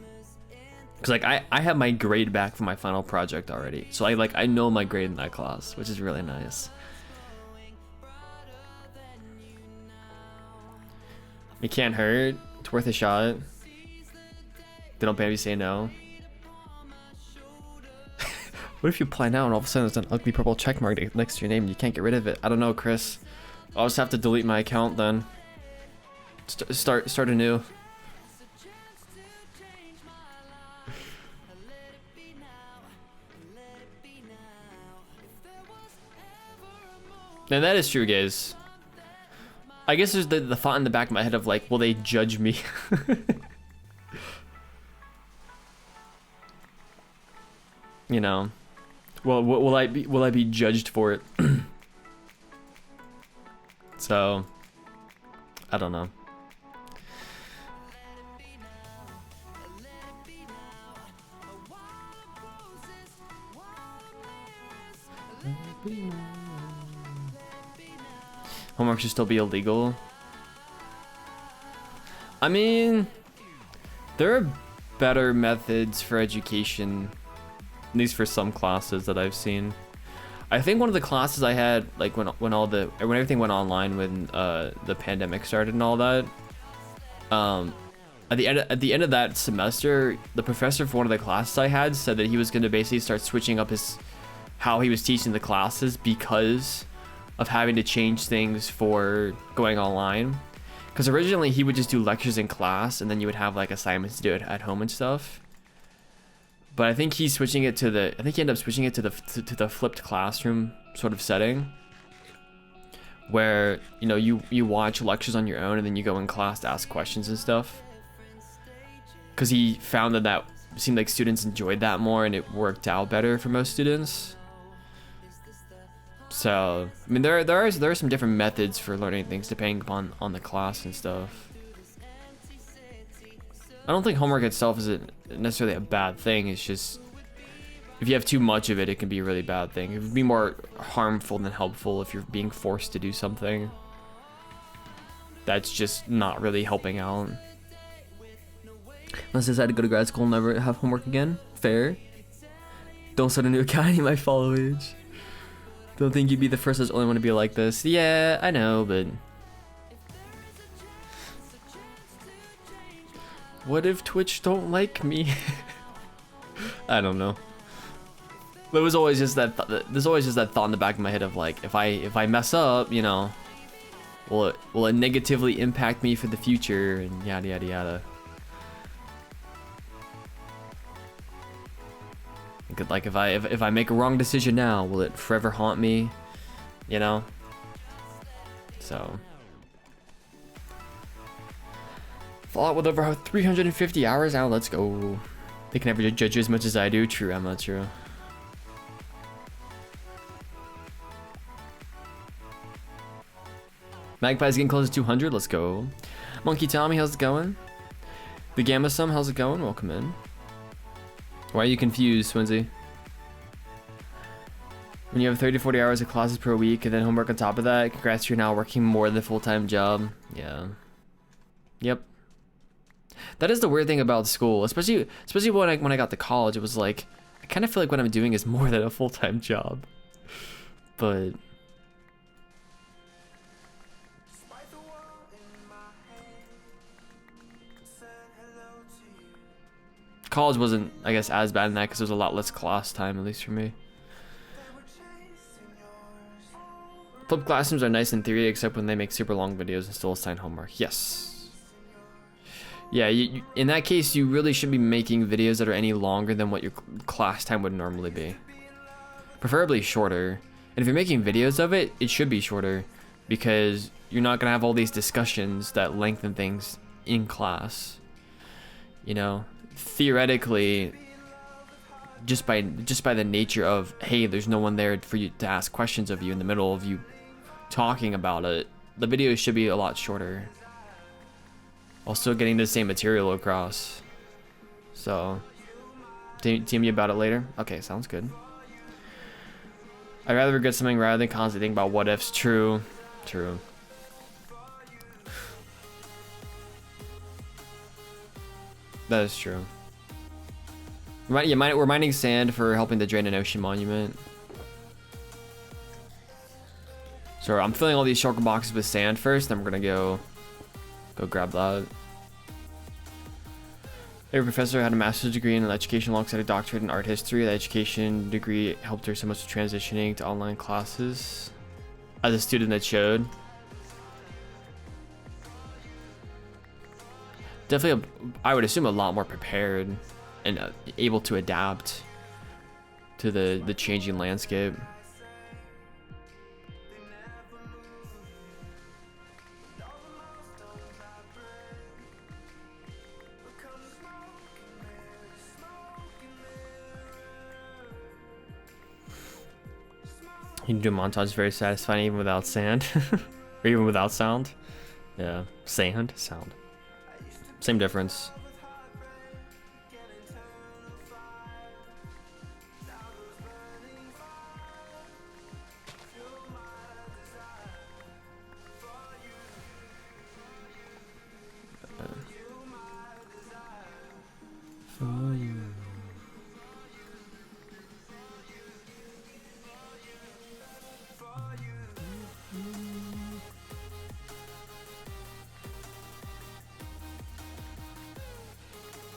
Because like I have my grade back for my final project already. So I know my grade in that class, which is really nice. It can't hurt. It's worth a shot. They don't maybe say no. What if you apply now and all of a sudden there's an ugly purple check mark next to your name and you can't get rid of it? I don't know, Chris. I'll just have to delete my account then. Start anew. And that is true, guys. I guess there's the thought in the back of my head of like, will they judge me? You know, well, will I be judged for it? So, I don't know. Homework should still be illegal. I mean, there are better methods for education, at least for some classes that I've seen. I think one of the classes I had, like when everything went online, when the pandemic started and all that, at the end of that semester, the professor for one of the classes I had said that he was going to basically start switching up how he was teaching the classes because of having to change things for going online. Because originally he would just do lectures in class and then you would have like assignments to do it at home and stuff. But I think he's switching it to I think he ended up switching it to the flipped classroom sort of setting, where you know you watch lectures on your own and then you go in class to ask questions and stuff. Because he found that seemed like students enjoyed that more and it worked out better for most students. So I mean there are some different methods for learning things depending upon the class and stuff. I don't think homework itself isn't necessarily a bad thing. It's just if you have too much of it, it can be a really bad thing. It would be more harmful than helpful if you're being forced to do something that's just not really helping out. Unless I decide to go to grad school and never have homework again. Fair. Don't start a new account, I need my followage. Don't think you'd be the first as only one to be like this. Yeah, I know, but what if Twitch don't like me? I don't know. There was always just that there's always just that thought in the back of my head of like, if I mess up, you know, will it negatively impact me for the future and yada yada yada. Like if I make a wrong decision now, will it forever haunt me? You know? So Fallout with over 350 hours out, let's go. They can never judge you as much as I do. True, Emma, true. Magpie's getting close to 200, let's go. Monkey Tommy, how's it going? The Gamma Sum, how's it going? Welcome in. Why are you confused, Swinsy? When you have 30-40 hours of classes per week and then homework on top of that, congrats, you're now working more than a full-time job. Yeah. Yep. That is the weird thing about school, especially when I got to college. It was like I kind of feel like what I'm doing is more than a full-time job. But college wasn't, I guess, as bad in that because there was a lot less class time, at least for me. Flipped classrooms are nice in theory, except when they make super long videos and still assign homework. Yes. Yeah, in that case, you really should be making videos that are any longer than what your class time would normally be. Preferably shorter. And if you're making videos of it, it should be shorter because you're not going to have all these discussions that lengthen things in class. You know, theoretically, just by the nature of, hey, there's no one there for you to ask questions of you in the middle of you talking about it, the video should be a lot shorter while still getting the same material across. So tell me about it later. Okay, sounds good. I'd rather regret something rather than constantly think about what ifs. True. That is true. We're mining sand for helping to drain Enoshi Monument. So I'm filling all these shulker boxes with sand first, then we're gonna go grab that. Her professor had a master's degree in education alongside a doctorate in art history. The education degree helped her so much with transitioning to online classes. As a student that showed. Definitely, I would assume a lot more prepared and able to adapt to the changing landscape. You can do a montage very satisfying even without sand. Or even without sound. Yeah. Sound. Same difference.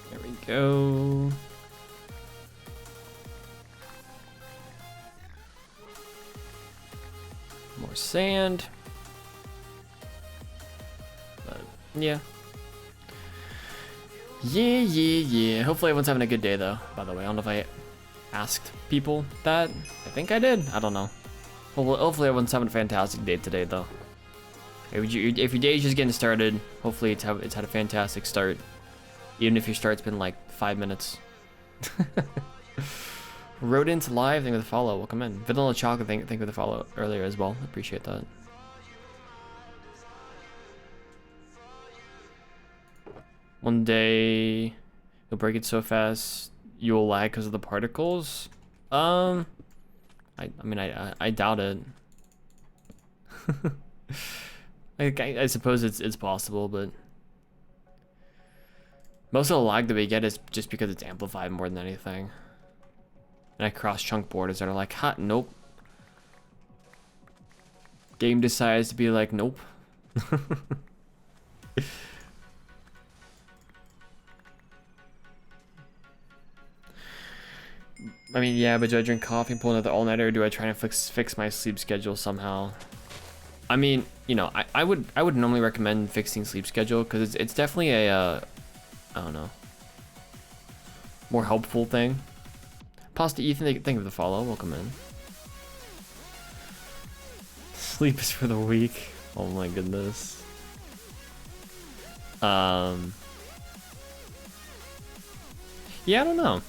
There we go. More sand. But yeah. Yeah. Hopefully everyone's having a good day though, by the way. I don't know if I asked people that. I think I did. I don't know. Hopefully everyone's having a fantastic day today though. If your day's just getting started, hopefully it's had a fantastic start. Even if your start's been like 5 minutes. Rodent Live, thank you for the follow. Welcome in. Vanilla Chocolate, thank you for the follow earlier as well. Appreciate that. One day you'll break it so fast you'll lag because of the particles. I mean I doubt it. I suppose it's possible, but most of the lag that we get is just because it's amplified more than anything. And I cross chunk borders that are like, hot, nope. Game decides to be like, nope. I mean, yeah, but do I drink coffee and pull another all-nighter, or do I try and fix my sleep schedule somehow? I mean, you know, I would normally recommend fixing sleep schedule because it's definitely a I don't know, more helpful thing. Pasta Ethan, thank you for the follow. Welcome in. Sleep is for the weak. Oh my goodness. Yeah, I don't know.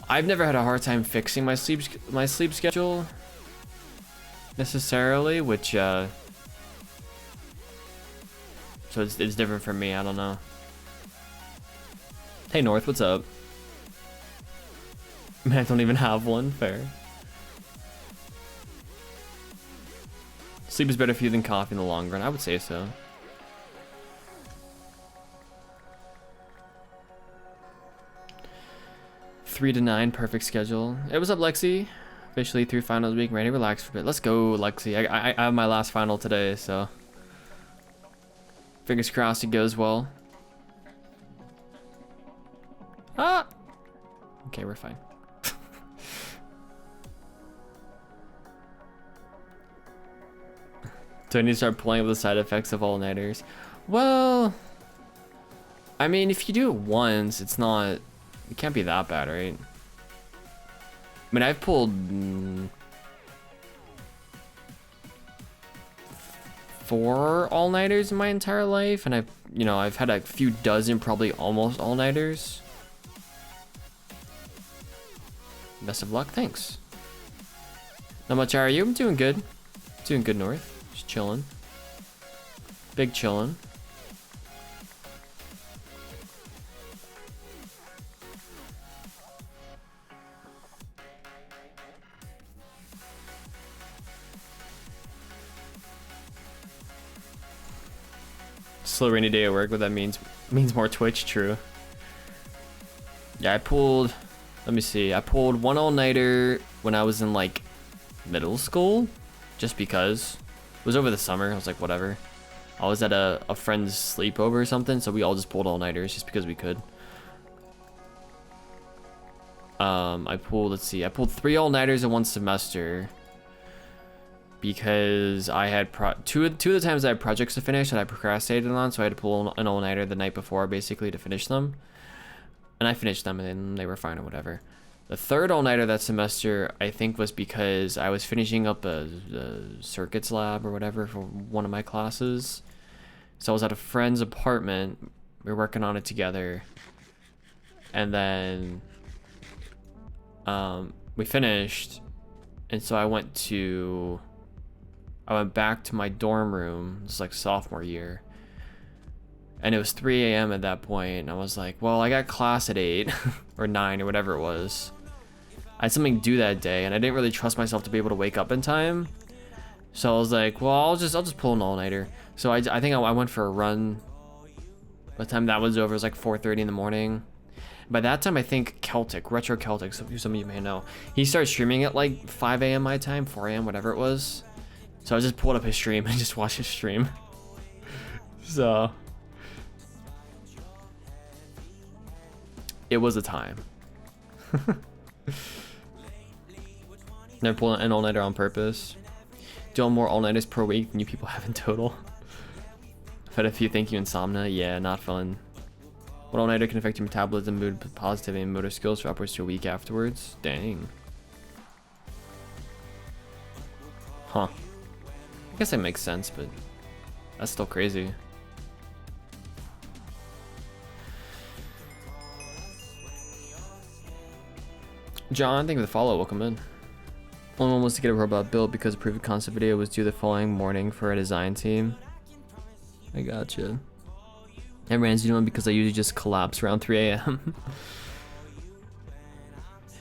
I've never had a hard time fixing my sleep schedule necessarily, which so it's different for me. I don't know. Hey North, what's up? Man, I don't even have one. Fair. Sleep is better for you than coffee in the long run. I would say so. 3 to 9, perfect schedule. It was up, Lexi. Officially through finals week, ready to relax for a bit. Let's go, Lexi. I have my last final today, so fingers crossed it goes well. Ah! Okay, we're fine. Do I need to start playing with the side effects of all-nighters? Well, I mean, if you do it once, it can't be that bad, right? I mean, I've pulled 4 all-nighters in my entire life, and I've had a few dozen, probably almost all-nighters. Best of luck, thanks. Not much, how are you? I'm doing good. Doing good, North. Just chilling. Big chilling. Slow rainy day at work, what that means more Twitch, true. Yeah, I pulled, let me see, I pulled 1 all-nighter when I was in like middle school, just because. It was over the summer, I was like, whatever. I was at a friend's sleepover or something, so we all just pulled all-nighters just because we could. I pulled 3 all-nighters in 1 semester. Because I had two of the times I had projects to finish that I procrastinated on, so I had to pull an all-nighter the night before basically to finish them. And I finished them and then they were fine or whatever. The 3rd all-nighter that semester I think was because I was finishing up a circuits lab or whatever for one of my classes. So I was at a friend's apartment, we were working on it together. And then we finished, and so I went back to my dorm room. It's like sophomore year, and it was 3 a.m. at that point, and I was like, well, I got class at 8 or 9 or whatever it was. I had something due that day, and I didn't really trust myself to be able to wake up in time, so I was like, well, I'll just pull an all-nighter. So I think I went for a run. By the time that was over, it was like 4:30 in the morning. By that time, I think Retro Celtic, some of you may know, he started streaming at like 5 a.m. my time, 4 a.m., whatever it was. So I just pulled up his stream and just watched his stream. So it was a time. Never pulled an all-nighter on purpose. Doing more all-nighters per week than you people have in total. I've had a few thank you insomnia. Yeah, not fun. One all-nighter can affect your metabolism, mood, positivity, and motor skills for upwards to a week afterwards. Dang. Huh. I guess that makes sense, but that's still crazy. John, thank you for the follow. Welcome in. Only one was to get a robot built because the proof of concept video was due the following morning for a design team. I gotcha. I ran into one because I usually just collapse around 3 a.m.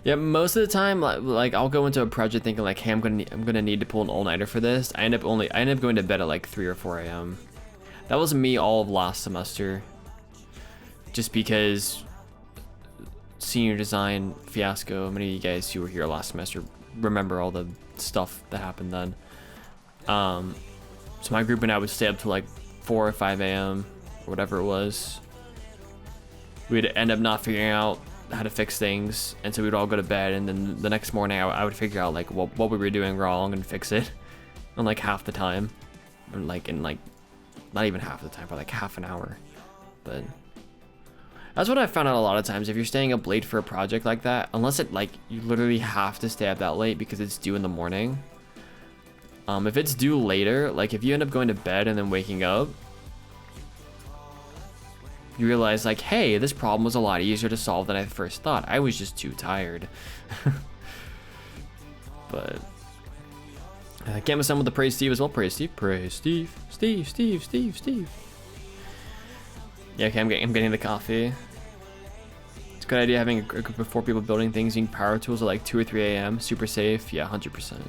Yeah, most of the time, like I'll go into a project thinking like, hey, I'm gonna need to pull an all-nighter for this. I end up going to bed at like 3 or 4 a.m. That was me all of last semester. Just because senior design fiasco. Many of you guys who were here last semester remember all the stuff that happened then. So my group and I would stay up to like 4 or 5 a.m. or whatever it was. We'd end up not figuring out how to fix things, and so we'd all go to bed, and then the next morning I would figure out like what we were doing wrong and fix it in like half the time, and like in like not even half the time, but like half an hour. But that's what I found out a lot of times. If you're staying up late for a project like that, unless it like you literally have to stay up that late because it's due in the morning. If it's due later, like if you end up going to bed and then waking up, you realize like, hey, this problem was a lot easier to solve than I first thought. I was just too tired. But can't miss someone with the praise Steve as well. Praise Steve, praise Steve, Steve. Yeah, okay, I'm getting the coffee. It's a good idea having a group of 4 people building things using power tools at like 2 or 3 a.m. Super safe. Yeah, 100%.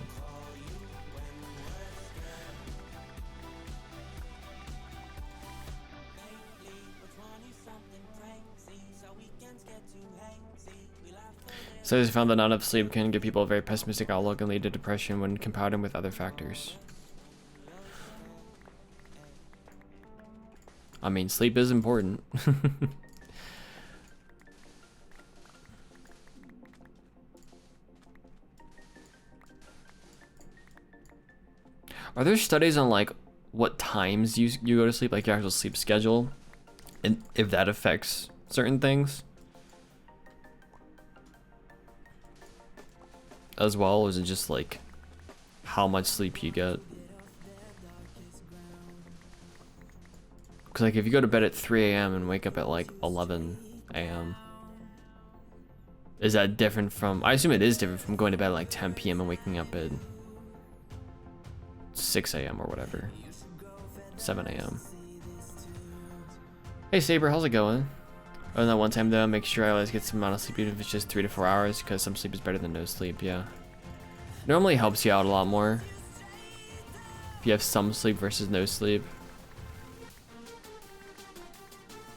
Studies found that not enough sleep can give people a very pessimistic outlook and lead to depression when compounded with other factors. I mean, sleep is important. Are there studies on like what times you go to sleep, like your actual sleep schedule, and if that affects certain things as well, or is it just like how much sleep you get? Because like if you go to bed at 3 a.m. and wake up at like 11 a.m., is that different from, I assume it is different from going to bed at like 10 p.m. and waking up at 6 a.m. or whatever, 7 a.m. Hey Saber, how's it going? Oh, that one time though, make sure I always get some amount of sleep, even if it's just 3 to 4 hours, because some sleep is better than no sleep. Yeah, normally helps you out a lot more if you have some sleep versus no sleep,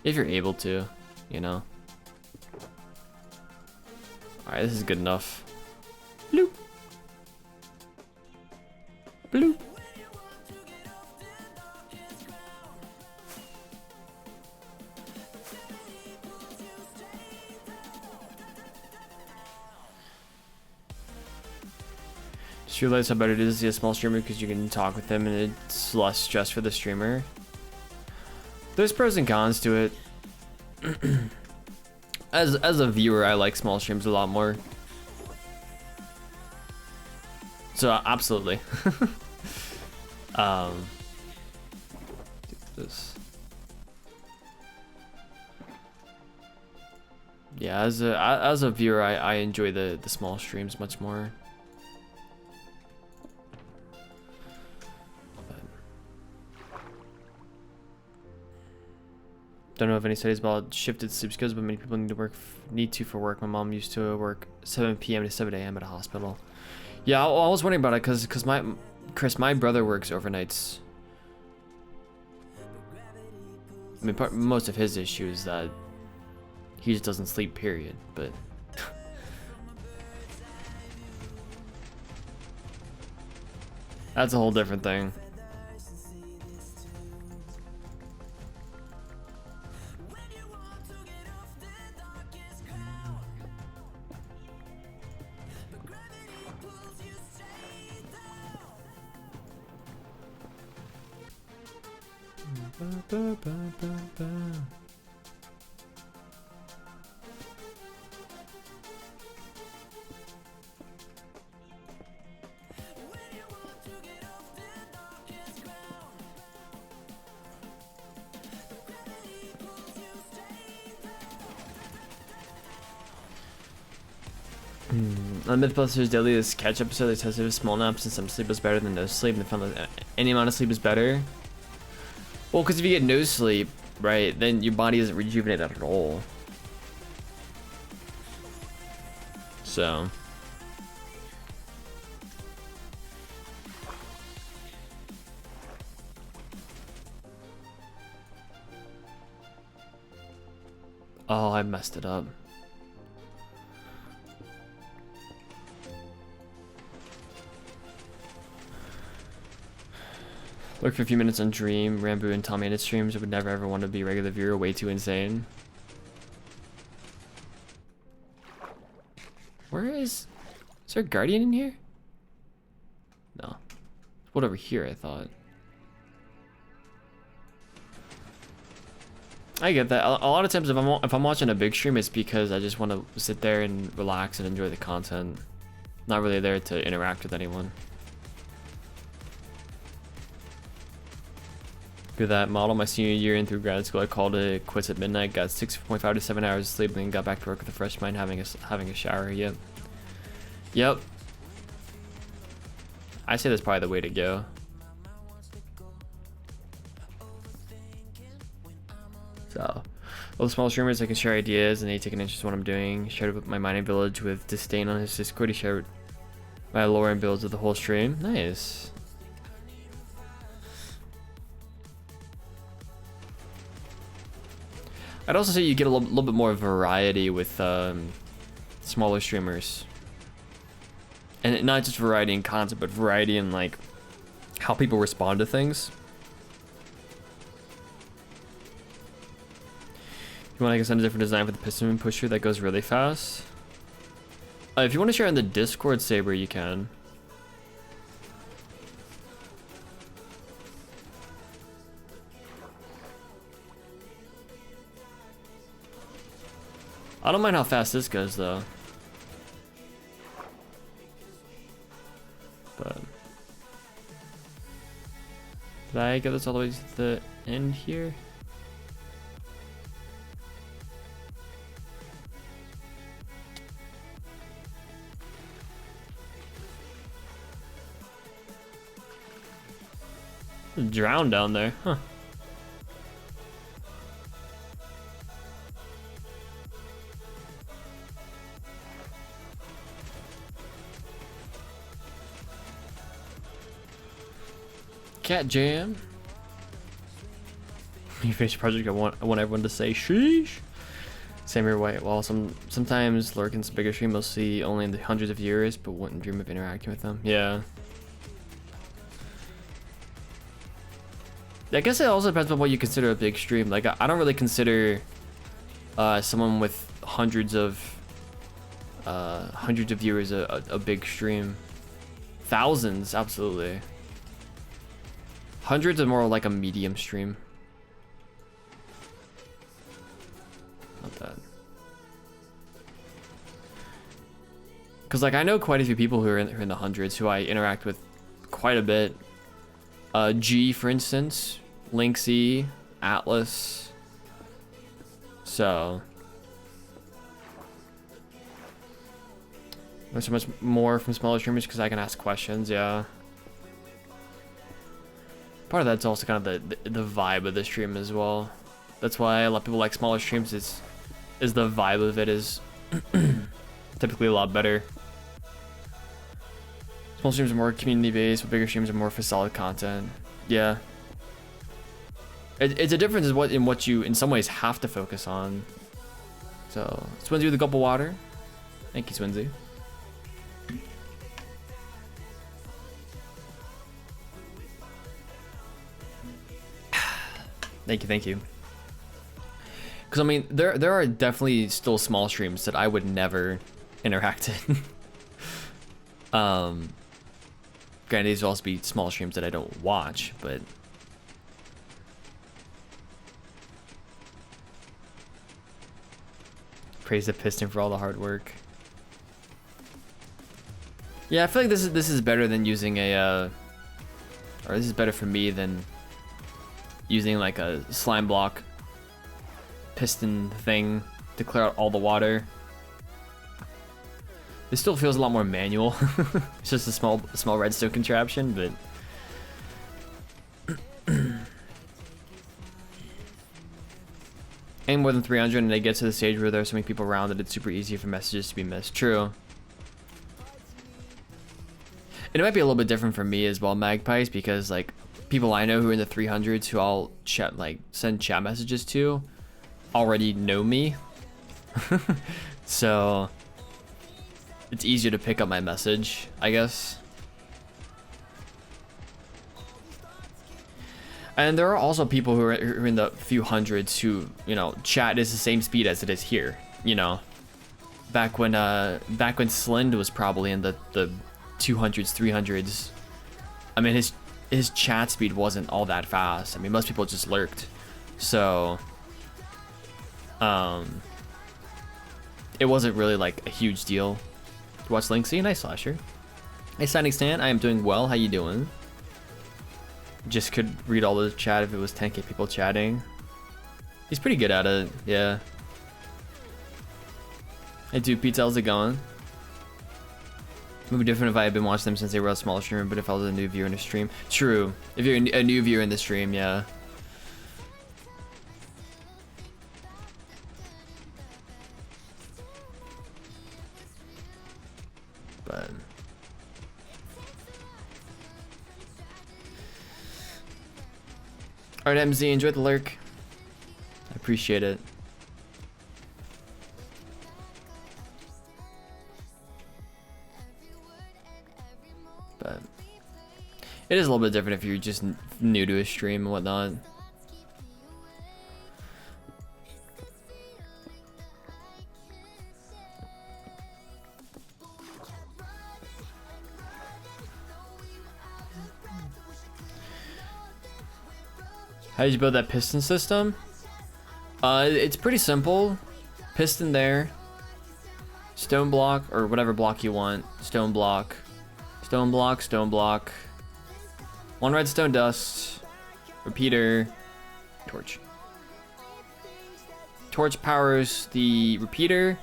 if you're able to, you know. All right, this is good enough. Bloop. Bloop. Just realize how better it is to see a small streamer because you can talk with them and it's less stress for the streamer. There's pros and cons to it. As a viewer, I like small streams a lot more. So absolutely. This. Yeah, as a viewer, I enjoy the small streams much more. Don't know if any studies about shifted sleep schedules, but many people need to for work. My mom used to work 7 p.m. to 7 a.m. at a hospital. Yeah, I was wondering about it because my brother works overnights. I mean, most of his issue is that he just doesn't sleep, period. But that's a whole different thing. On Mythbusters Dailiest Catch episode, they tested if small naps and some sleep was better than no sleep, and they found that any amount of sleep is better. Well, because if you get no sleep, right, then your body isn't rejuvenated at all. So. Oh, I messed it up. Look for a few minutes on Dream, Rambo, and Tommy Innit streams. I would never ever want to be a regular viewer. Way too insane. Where is there a Guardian in here? No. What over here, I thought. I get that. A lot of times if I'm watching a big stream, it's because I just want to sit there and relax and enjoy the content. Not really there to interact with anyone. Look at that model. My senior year in through grad school, I called it quits at midnight, got 6.5 to 7 hours of sleep, and then got back to work with a fresh mind, having a shower. Yep. Yep. I say that's probably the way to go. So, all the small streamers, I can share ideas, and they take an interest in what I'm doing. Shared with my mining village with disdain on his Discord. He shared my lore and builds of the whole stream. Nice. I'd also say you get a little bit more variety with smaller streamers. And not just variety in content, but variety in like how people respond to things. You want to send a different design for the piston pusher that goes really fast? If you want to share in the Discord, Saber, you can. I don't mind how fast this goes though. But did I get this all the way to the end here? Drowned down there, huh? Cat Jam. You finish project, I want everyone to say sheesh. Same here, White. Well, sometimes Lurkin's bigger stream will see only in the hundreds of viewers, but wouldn't dream of interacting with them. Yeah. I guess it also depends on what you consider a big stream. Like, I don't really consider someone with hundreds of viewers a big stream. Thousands, absolutely. Hundreds are more like a medium stream. Not that. Because like I know quite a few people who are in the hundreds who I interact with quite a bit. G, for instance, Lynxy, Atlas. So there's so much more from smaller streamers because I can ask questions. Yeah. Part of that's also kind of the vibe of the stream as well. That's why a lot of people like smaller streams. Is the vibe of it is typically a lot better. Small streams are more community based, but bigger streams are more for solid content. Yeah. It's a difference in what you in some ways have to focus on. So Swinsy with a cup of water. Thank you, Swinsy. Thank you. Because I mean, there are definitely still small streams that I would never interact in. Granted, these will also be small streams that I don't watch, but praise the Piston for all the hard work. Yeah, I feel like this is better than using a or this is better for me than using like a slime block piston thing to clear out all the water. This still feels a lot more manual. It's just a small redstone contraption, but any more than 300 and they get to the stage where there's so many people around that it's super easy for messages to be missed. True. And it might be a little bit different for me as well, Magpies, because like people I know who are in the 300s who I'll send chat messages to already know me. So it's easier to pick up my message, I guess. And there are also people who are in the few hundreds who, you know, chat is the same speed as it is here, you know. Back when Slind was probably in the 200s, 300s. I mean, his chat speed wasn't all that fast. I mean, most people just lurked. So it wasn't really like a huge deal to watch Lynxy. Nice Slasher. Hey Standing Stan, I am doing well. How you doing? Just could read all the chat if it was 10k people chatting. He's pretty good at it, yeah. Hey dude, Pete, how's it going? It would be different if I had been watching them since they were a smaller streamer, but if I was a new viewer in the stream. True. If you're a new viewer in the stream, yeah. But alright, MZ, enjoy the lurk. I appreciate it. It is a little bit different if you're just new to a stream and whatnot. How did you build that piston system? It's pretty simple. Piston there. Stone block, or whatever block you want. Stone block. Stone block, stone block. One redstone dust. Repeater. Torch. Torch powers the repeater.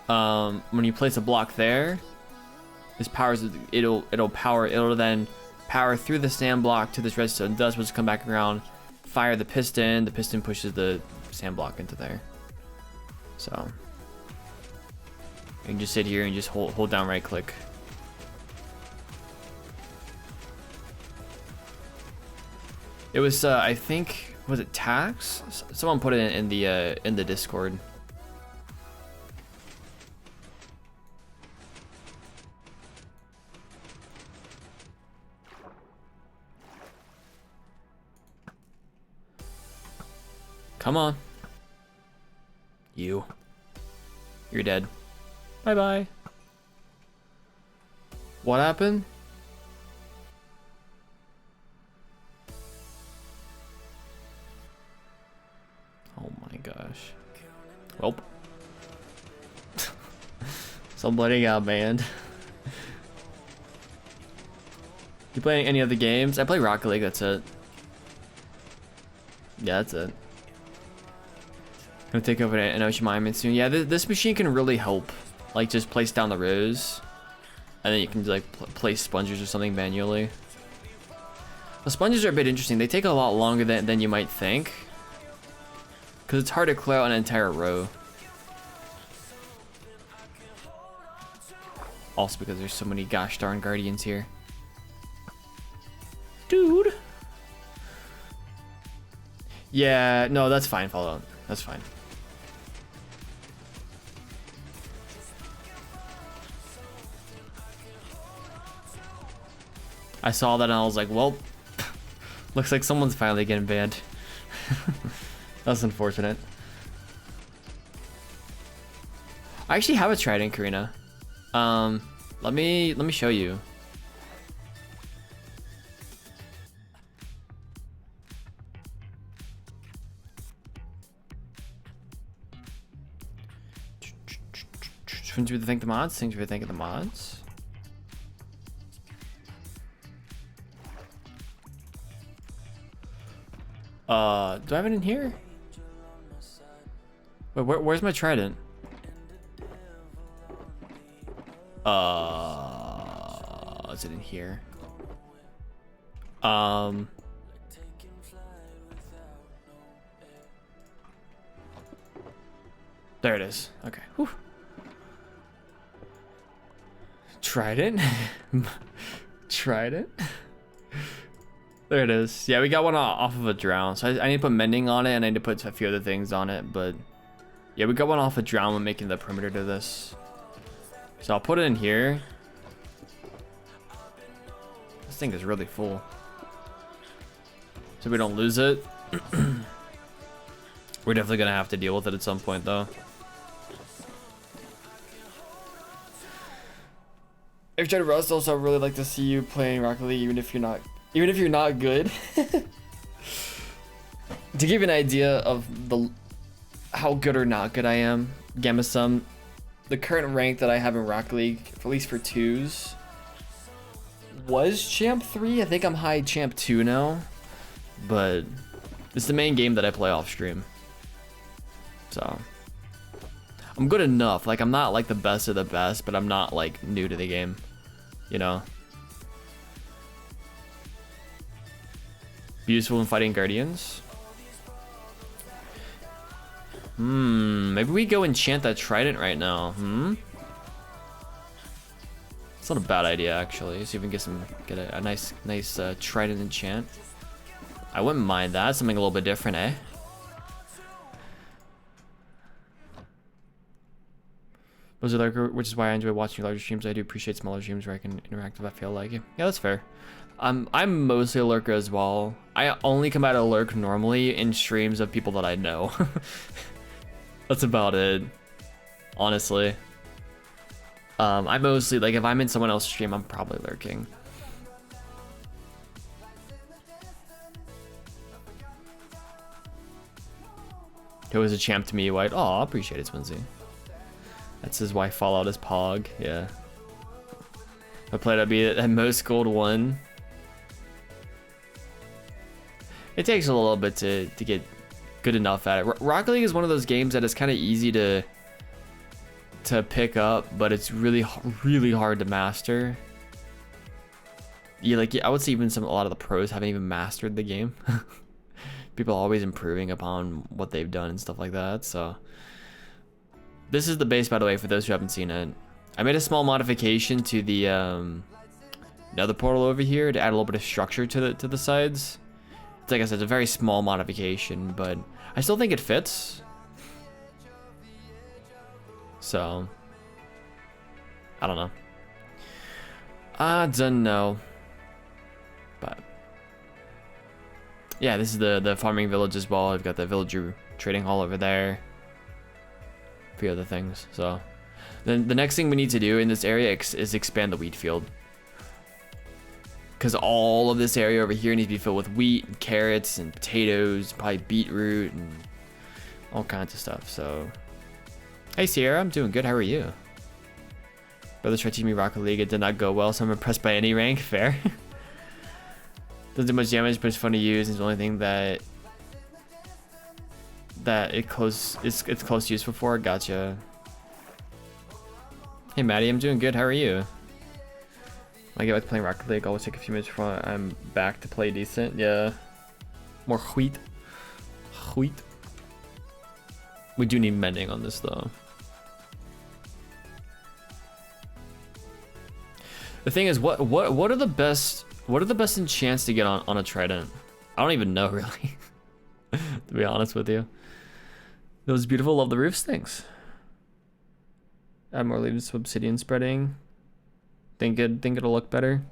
When you place a block there, this powers it'll then power through the sand block to this redstone dust, which will come back around, fire the piston pushes the sand block into there. So you can just sit here and just hold down right click. It was I think, was it Tax? Someone put it in the Discord. Come on. You're dead. Bye-bye. What happened? Oh my gosh. Well. Somebody got banned. You playing any other games? I play Rocket League, that's it. Yeah, that's it. Gonna take over an Ocean Monument soon. Yeah, this machine can really help. Like, just place down the rows. And then you can, like, place sponges or something manually. The sponges are a bit interesting. They take a lot longer than you might think. Because it's hard to clear out an entire row. Also because there's so many gosh darn guardians here. Dude! Yeah, no, that's fine, Fallout. That's fine. I saw that and I was like, well, looks like someone's finally getting banned. That's unfortunate. I actually have a trident, Karina. Let me show you. Things we thank the mods. Things we thank the mods. Do I have it in here? Wait, where's my trident? Is it in here? There it is. Okay. Whew. Trident? Trident? There it is. Yeah, we got one off of a drown. So I need to put mending on it and I need to put a few other things on it. But yeah, we got one off a drown when making the perimeter to this. So I'll put it in here. This thing is really full. So we don't lose it. We're definitely going to have to deal with it at some point though. If you're trying to Rust, also I'd really like to see you playing Rocket League even if you're not good. To give you an idea of how good or not good I am, Gamma Sum, the current rank that I have in Rocket League, at least for 2s, was Champ 3. I think I'm high Champ 2 now, but it's the main game that I play off stream. So I'm good enough. Like, I'm not like the best of the best, but I'm not like new to the game, you know? Be useful in fighting guardians. Maybe we go enchant that trident right now. It's not a bad idea actually. See if we can get a nice trident enchant. I wouldn't mind that. Something a little bit different, eh? Was it lurker, which is why I enjoy watching larger streams. I do appreciate smaller streams where I can interact if I feel like it. Yeah, that's fair. I'm mostly a lurker as well. I only come out of lurk normally in streams of people that I know. That's about it, honestly. I mostly, like, if I'm in someone else's stream, I'm probably lurking. Who was a champ to me, White? Oh, I appreciate it, Swinsy. That's his wife, Fallout is Pog, yeah. I played to be at most gold 1. It takes a little bit to get good enough at it. Rocket League is one of those games that is kind of easy to pick up, but it's really hard to master. Yeah, like I would say even a lot of the pros haven't even mastered the game. People are always improving upon what they've done and stuff like that. So this is the base, by the way, for those who haven't seen it. I made a small modification to the nether portal over here to add a little bit of structure to the sides. It's like I said, it's a very small modification, but I still think it fits. So I don't know. I don't know. But yeah, this is the farming village as well. I've got the villager trading hall over there. A few other things. So then the next thing we need to do in this area is expand the wheat field. Because all of this area over here needs to be filled with wheat and carrots and potatoes, probably beetroot and all kinds of stuff. So, hey Sierra, I'm doing good. How are you? Brothers tried to teach me Rocket League. It did not go well, so I'm impressed by any rank. Fair. Doesn't do much damage, but it's fun to use. It's the only thing that it's close to useful for. Gotcha. Hey Maddie, I'm doing good. How are you? When I get back to playing Rocket League, I'll always take a few minutes before I'm back to play decent. Yeah. More wheat. Wheat. We do need mending on this though. The thing is, what are the best enchants to get on a trident? I don't even know really. To be honest with you. Those beautiful, love the roofs things. Add more leaves to obsidian spreading. Think it'll look better.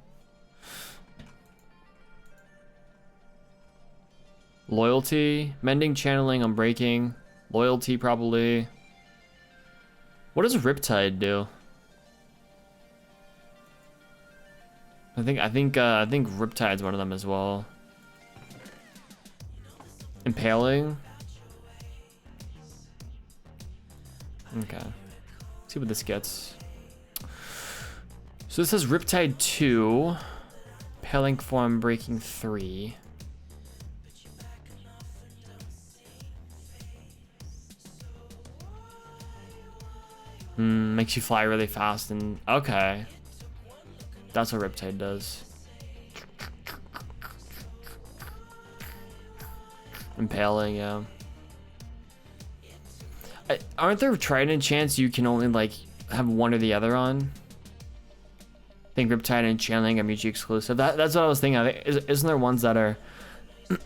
Loyalty, mending, channeling, unbreaking. Loyalty probably. What does Riptide do? I think Riptide's one of them as well. Impaling. Okay. Let's see what this gets. So this says Riptide 2, Impaling Form Breaking 3. Makes you fly really fast and okay. That's what Riptide does. Impaling, yeah. Aren't there trident enchants you can only like have one or the other on? I think Riptide and Channeling are mutually exclusive. That's what I was thinking. I think, isn't there ones that are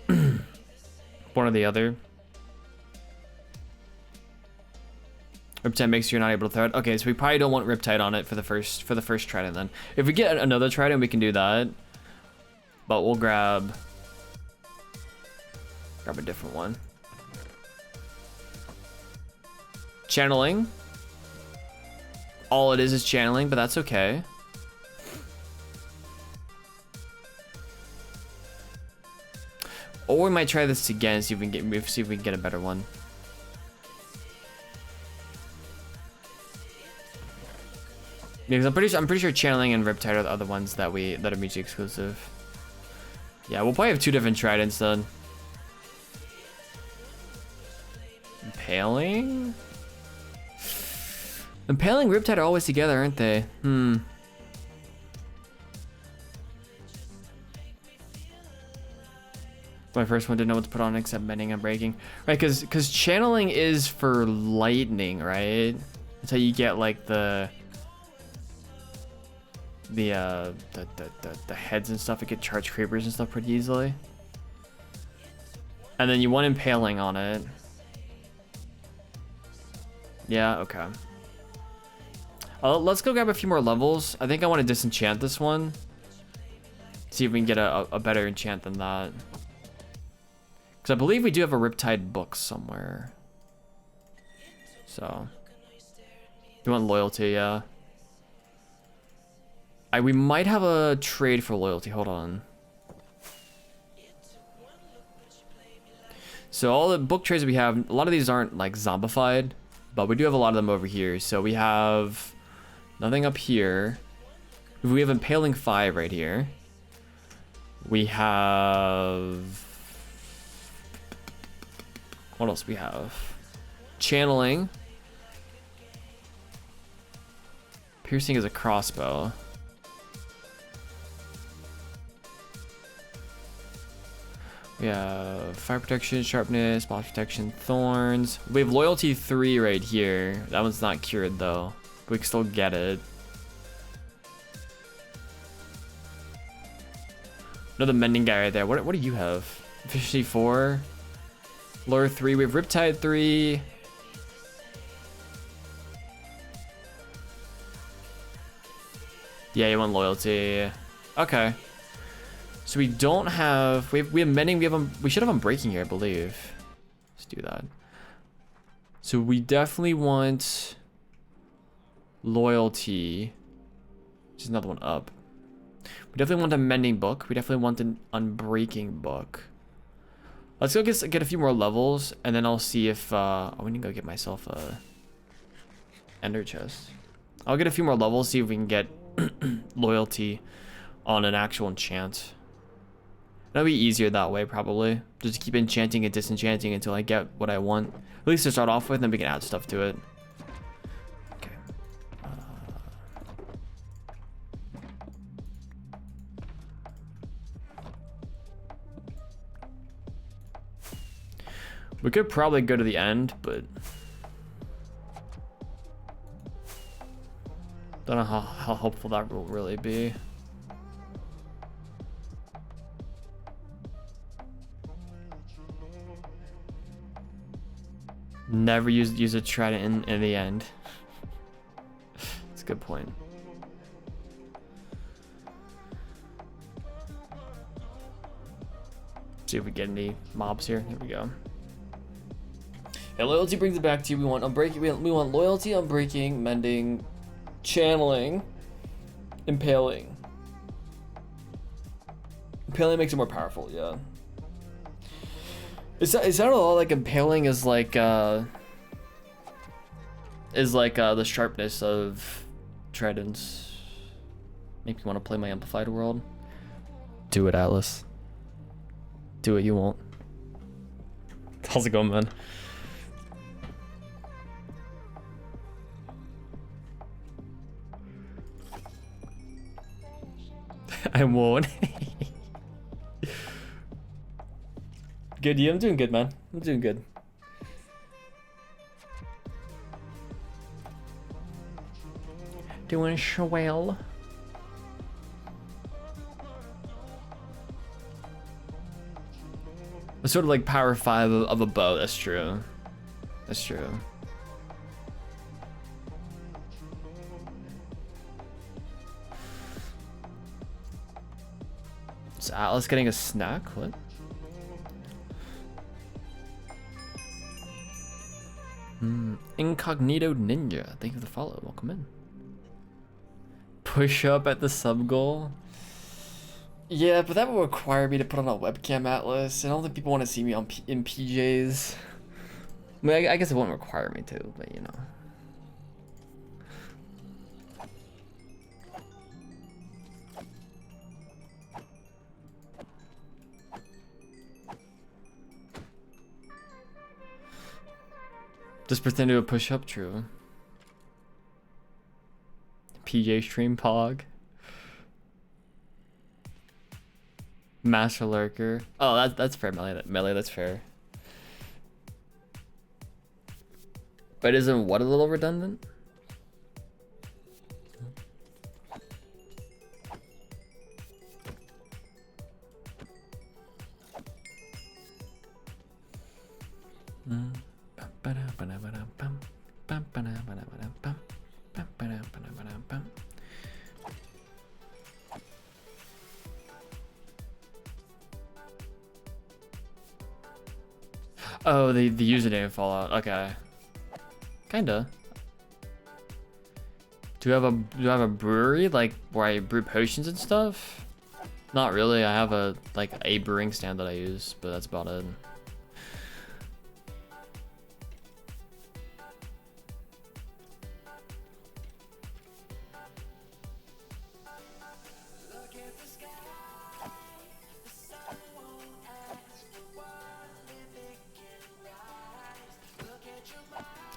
one or the other? Riptide makes you're not able to throw it. Okay, so we probably don't want Riptide on it for the first trident then. If we get another trident, we can do that. But we'll grab a different one. Channeling. All it is channeling, but that's okay. Or we might try this again, see if we can get a better one. Because I'm pretty sure channeling and Riptide are the other ones that are mutually exclusive. Yeah, we'll probably have two different tridents then. Impaling? Impaling and Riptide are always together, aren't they? My first one didn't know what to put on except mending and breaking. Right, because channeling is for lightning, right? That's how you get like the heads and stuff. It get charged creepers and stuff pretty easily. And then you want impaling on it. Yeah, okay. Let's go grab a few more levels. I think I want to disenchant this one. See if we can get a better enchant than that. Because I believe we do have a Riptide book somewhere. So. You want loyalty, yeah. We might have a trade for loyalty. Hold on. So all the book trades we have, a lot of these aren't like zombified, but we do have a lot of them over here. So we have nothing up here. We have Impaling 5 right here. We have... What else we have? Channeling. Piercing is a crossbow. We have fire protection, sharpness, boss protection, thorns. We have loyalty 3 right here. That one's not cured though. We can still get it. Another mending guy right there. What do you have? Efficiency 4. Lure 3. We have Riptide 3. Yeah, you want loyalty. Okay. So we don't have, we have mending, we should have unbreaking here, I believe. Let's do that. So we definitely want loyalty, which is another one up. We definitely want a mending book. We definitely want an unbreaking book. Let's go get a few more levels, and then I'll see if, I need to go get myself a ender chest. I'll get a few more levels, see if we can get loyalty on an actual enchant. That'll be easier that way, probably. Just keep enchanting and disenchanting until I get what I want. At least to start off with, and then we can add stuff to it. Okay. We could probably go to the end, but... Don't know how helpful that will really be. Never use a trident in the end. That's a good point. See if we get any mobs here. Here we go. Yeah, loyalty brings it back to you. We want unbreaking. We want loyalty, unbreaking, mending, channeling, impaling. Impaling makes it more powerful. Yeah. Is that a lot like impaling is like the sharpness of tridents? Make me want to play my amplified world. Do it, Atlas. Do it, you won't. How's it going, man? I won't. Good, yeah, I'm doing good, man. I'm doing good. Doing swell. It's sort of like power 5 of a bow. That's true. That's true. Is Atlas getting a snack? What? Incognito Ninja, thank you for the follow. Welcome in. Push up at the sub goal. Yeah, but that would require me to put on a webcam, Atlas. I don't think people want to see me in PJs. I mean, I guess it won't require me to, but you know. Just pretend to do a push-up, true. PJ stream pog. Master lurker. Oh, that's fair, Melee, that's fair. But isn't what a little redundant? Oh, the username Fallout. Okay. Kinda. Do I have a brewery like where I brew potions and stuff? Not really. I have a brewing stand that I use, but that's about it.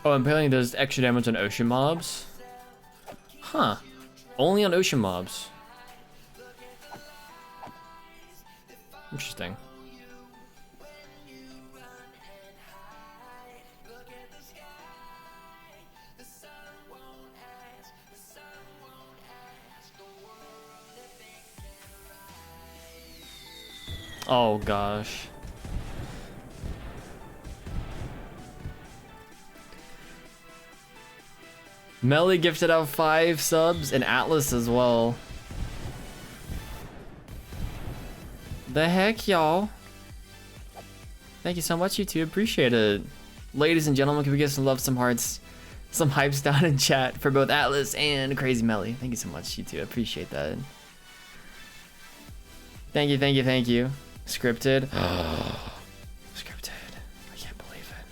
Oh, and apparently there's extra damage on ocean mobs. Huh. Only on ocean mobs. Interesting. Oh gosh. Melly gifted out 5 subs and Atlas as well. The heck, y'all? Thank you so much, YouTube. Appreciate it. Ladies and gentlemen, can we get some love, some hearts, some hypes down in chat for both Atlas and Crazy Melly? Thank you so much, YouTube. Appreciate that. Thank you, thank you, thank you. Scripted. Scripted. I can't believe it.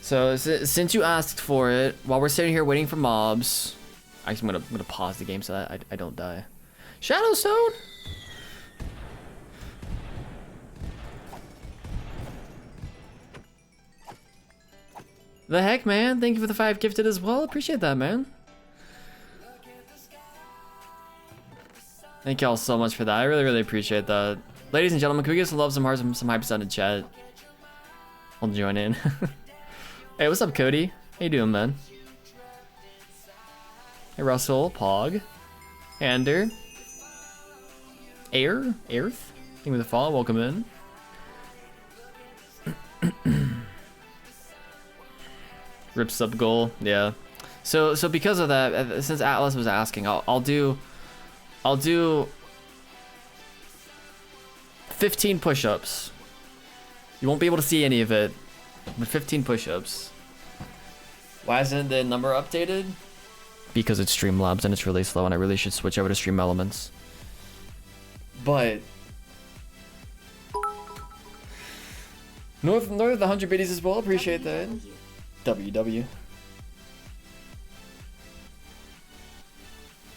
So since you asked for it, while we're sitting here waiting for mobs, I'm gonna pause the game so that I don't die. Shadowstone. The heck, man! Thank you for the 5 gifted as well. Appreciate that, man. Thank y'all so much for that. I really appreciate that. Ladies and gentlemen, can we get some love, some hearts, some hype in the chat? I'll join in. Hey, what's up, Cody? How you doing, man? Hey, Russell, Pog, Ander, Airth. Thank you for the follow. Welcome in. Rips up goal. Yeah. So because of that, since Atlas was asking, I'll do 15 push-ups. You won't be able to see any of it, but 15 push-ups. Why isn't the number updated? Because it's Streamlabs and it's really slow, and I really should switch over to Stream Elements. But North of the 100 biddies as well. Appreciate that. WW.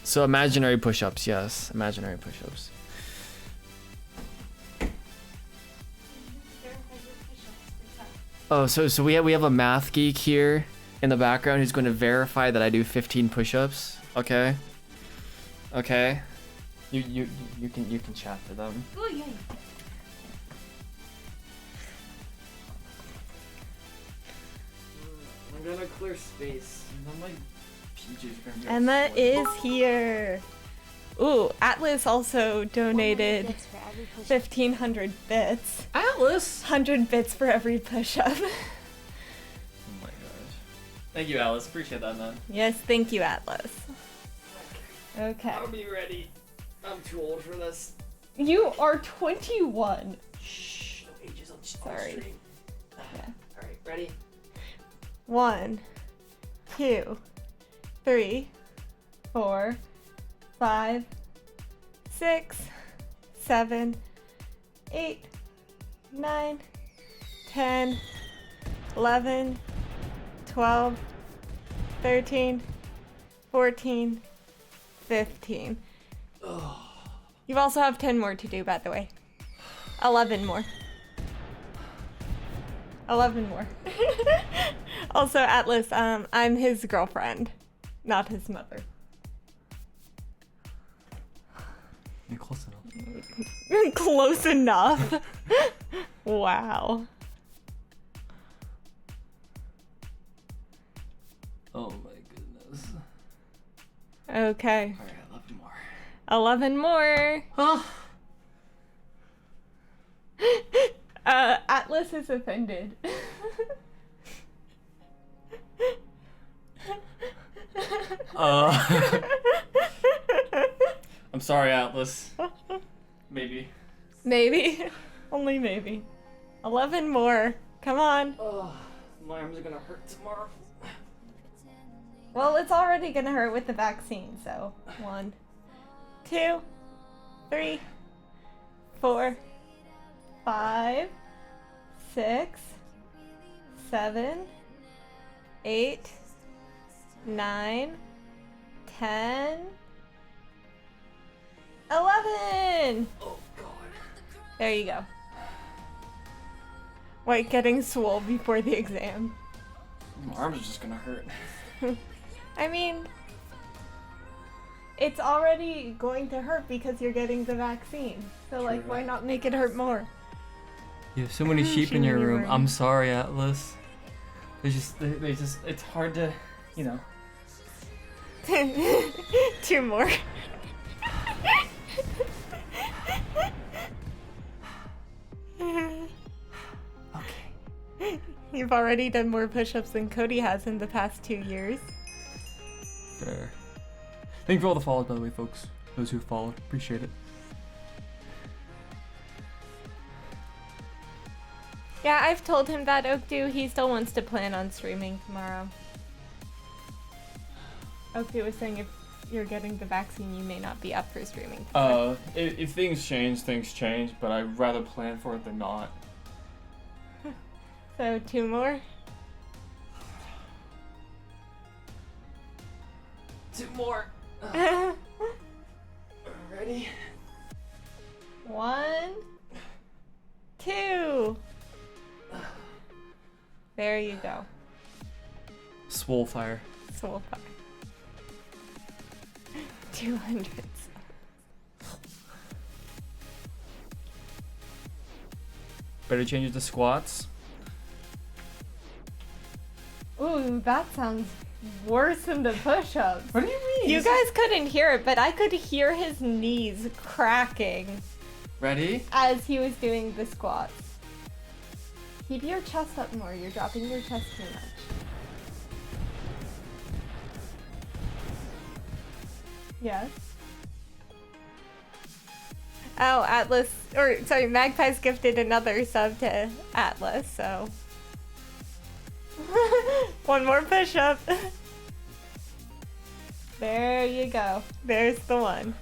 So imaginary push-ups, yes, imaginary push-ups. Oh, so we have a math geek here in the background who's going to verify that I do 15 push-ups. Okay. Okay. You can chat to them. Oh yeah. I'm gonna clear space. Emma is here. Ooh, Atlas also donated 1,500 bits. Atlas! 100 bits for every push-up. Oh my gosh. Thank you, Alice. Appreciate that, man. Yes, thank you, Atlas. Okay. I'll be ready. I'm too old for this. You are 21. Shh. No ages on Sorry. stream. Yeah. Alright, ready? 1, 2, 3, 4, 5, 6, 7, 8, 9, 10, 11, 12, 13, 14, 15. You also have 10 more to do, by the way. 11 more. 11 more. Also, Atlas, I'm his girlfriend, not his mother. You're close enough. Close enough. Wow. Oh my goodness. Okay. Alright, 11 more. 11 more. Huh? Atlas is offended. I'm sorry, Atlas. Maybe. Maybe. Only maybe. 11 more. Come on. Oh, my arms are gonna hurt tomorrow. Well, it's already gonna hurt with the vaccine, so 1, 2, 3, 4, 5, 6, 7, 8, 9, 10, 11! Oh, God. There you go. White getting swole before the exam. My arms are just gonna hurt. I mean, it's already going to hurt because you're getting the vaccine. So, like, why not make it hurt more? You have so many sheep in your room. I'm sorry, Atlas. They just, it's hard to, you know. 2 more. Okay. You've already done more push-ups than Cody has in the past 2 years. Fair. Thank you for all the follows, by the way, folks. Those who have followed. Appreciate it. Yeah, I've told him that, Oakdu. He still wants to plan on streaming tomorrow. Oakdu was saying if you're getting the vaccine, you may not be up for streaming tomorrow. If things change, but I'd rather plan for it than not. So 2 more. 2 more. Ready? 1, 2. There you go. Swole fire. Soul fire. 200. Better change it to squats. Ooh, that sounds worse than the push-ups. What do you mean? You guys couldn't hear it, but I could hear his knees cracking Ready? as he was doing the squats. Keep your chest up more. You're dropping your chest too much. Yes. Oh, Atlas, or sorry, Magpie's gifted another sub to Atlas, so. 1 more push-up. There you go. There's the one.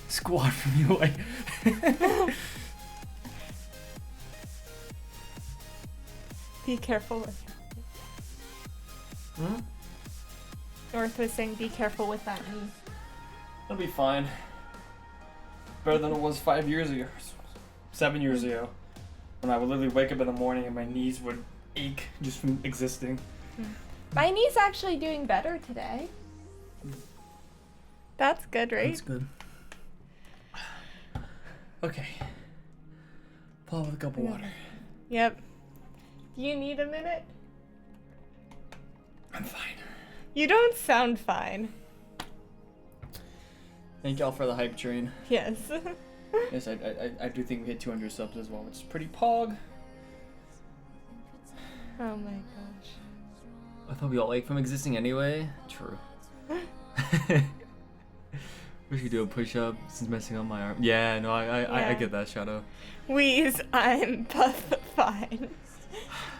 Squat from you away. Be careful with that. North was saying be careful with that knee. It'll be fine. Better than it was 5 years ago. 7 years ago. When I would literally wake up in the morning and my knees would ache just from existing. My knee's actually doing better today. That's good, right? That's good. Okay. Pull with a cup of water. Yep. Do you need a minute? I'm fine. You don't sound fine. Thank y'all for the hype train. Yes. Yes, I do think we hit 200 subs as well, which is pretty pog. Oh my gosh. I thought we all like from existing anyway. True. We should do a push-up since messing on my arm. Yeah, no, I get that, Shadow. Wheeze, I'm fine.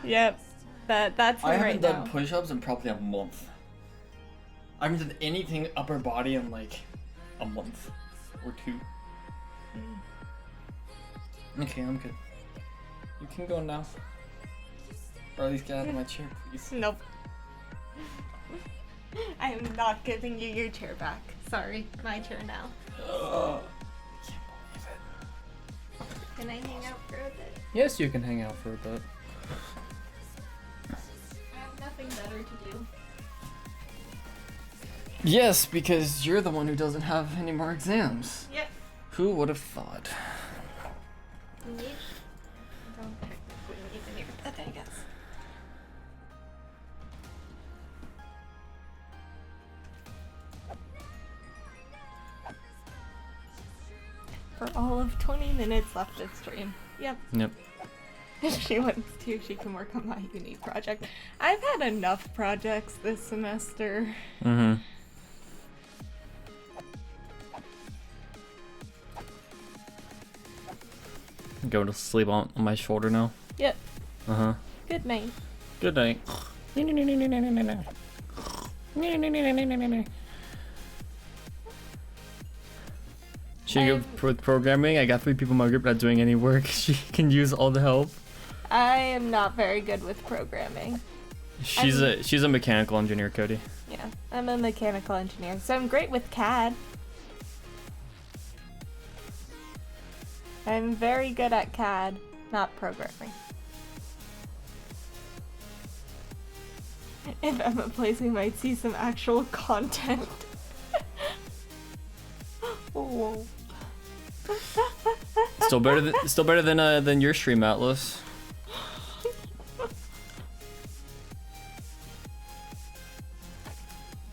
Yep. That's him I haven't right done now. push-ups in probably a month. I haven't done anything upper body in like a month or 2. Okay, I'm good. You can go now. Or at least get out of my chair, please. Nope. I am not giving you your chair back. Sorry, my chair now. I can't believe it. Can I hang out for a bit? Yes, you can hang out for a bit. I have nothing better to do. Yes, because you're the one who doesn't have any more exams. Yep. Who would have thought? Don't technically need to hear that, I guess. For all of 20 minutes left of stream. Yep. Yep. If she wants to, she can work on my uni project. I've had enough projects this semester. Mm-hmm. Going to sleep on my shoulder now. Yep. Uh-huh. Good night. Good night. She good with programming. I got 3 people in my group not doing any work. She can use all the help. I am not very good with programming. She's a mechanical engineer, Cody. Yeah, I'm a mechanical engineer, so I'm great with CAD. I'm very good at CAD, not programming. If Emma plays, we might see some actual content. Whoa. Still better than your stream, Atlas.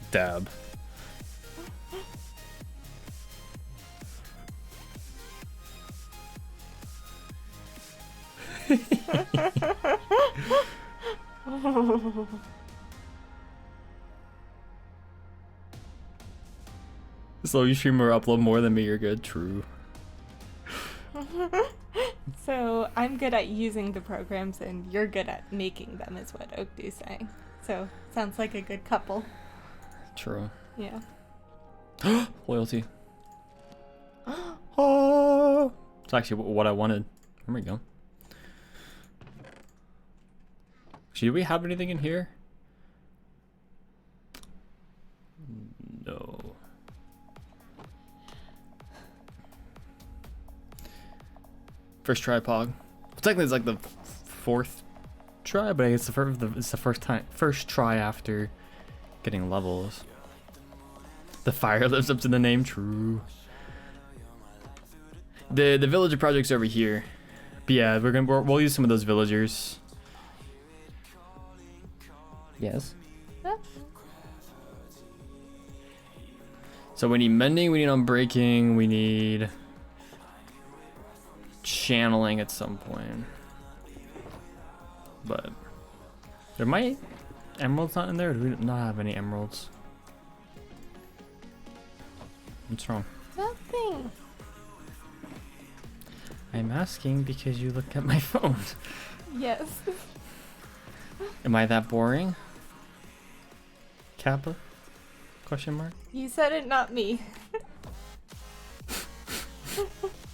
Dab. So you stream or upload more than me, you're good. True. So I'm good at using the programs and you're good at making them is what Oakdu's saying. So sounds like a good couple. True. Yeah. Loyalty. Oh, it's actually what I wanted. There we go. Do we have anything in here? No. First try, Pog. Technically, it's like the 4th try, but it's the first try after getting levels. The fire lives up to the name. True. The villager project's over here. But yeah, we'll use some of those villagers. Yes. So we need mending, we need unbreaking, we need channeling at some point. But there might emeralds not in there? Or do we not have any emeralds? What's wrong? Nothing. I'm asking because you look at my phone. Yes. Am I that boring? Kappa? Question mark? You said it, not me.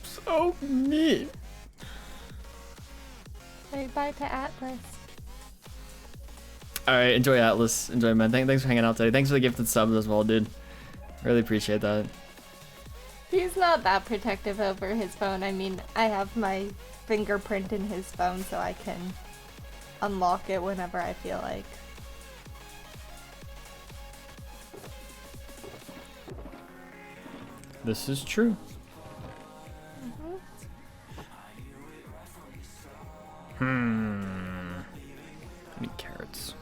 So mean. Say bye to Atlas. Alright, enjoy Atlas. Enjoy, man. Thanks for hanging out today. Thanks for the gifted subs as well, dude. Really appreciate that. He's not that protective over his phone. I mean, I have my fingerprint in his phone so I can unlock it whenever I feel like. This is true. I need carrots.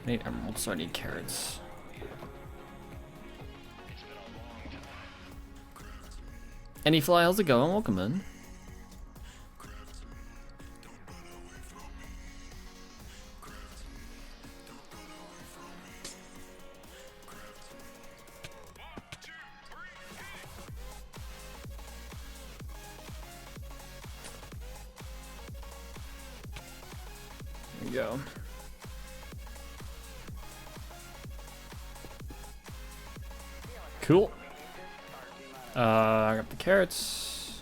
I need emeralds, so I need carrots. Anyfly, how's it going? Welcome in. There we go. Cool. I got the carrots.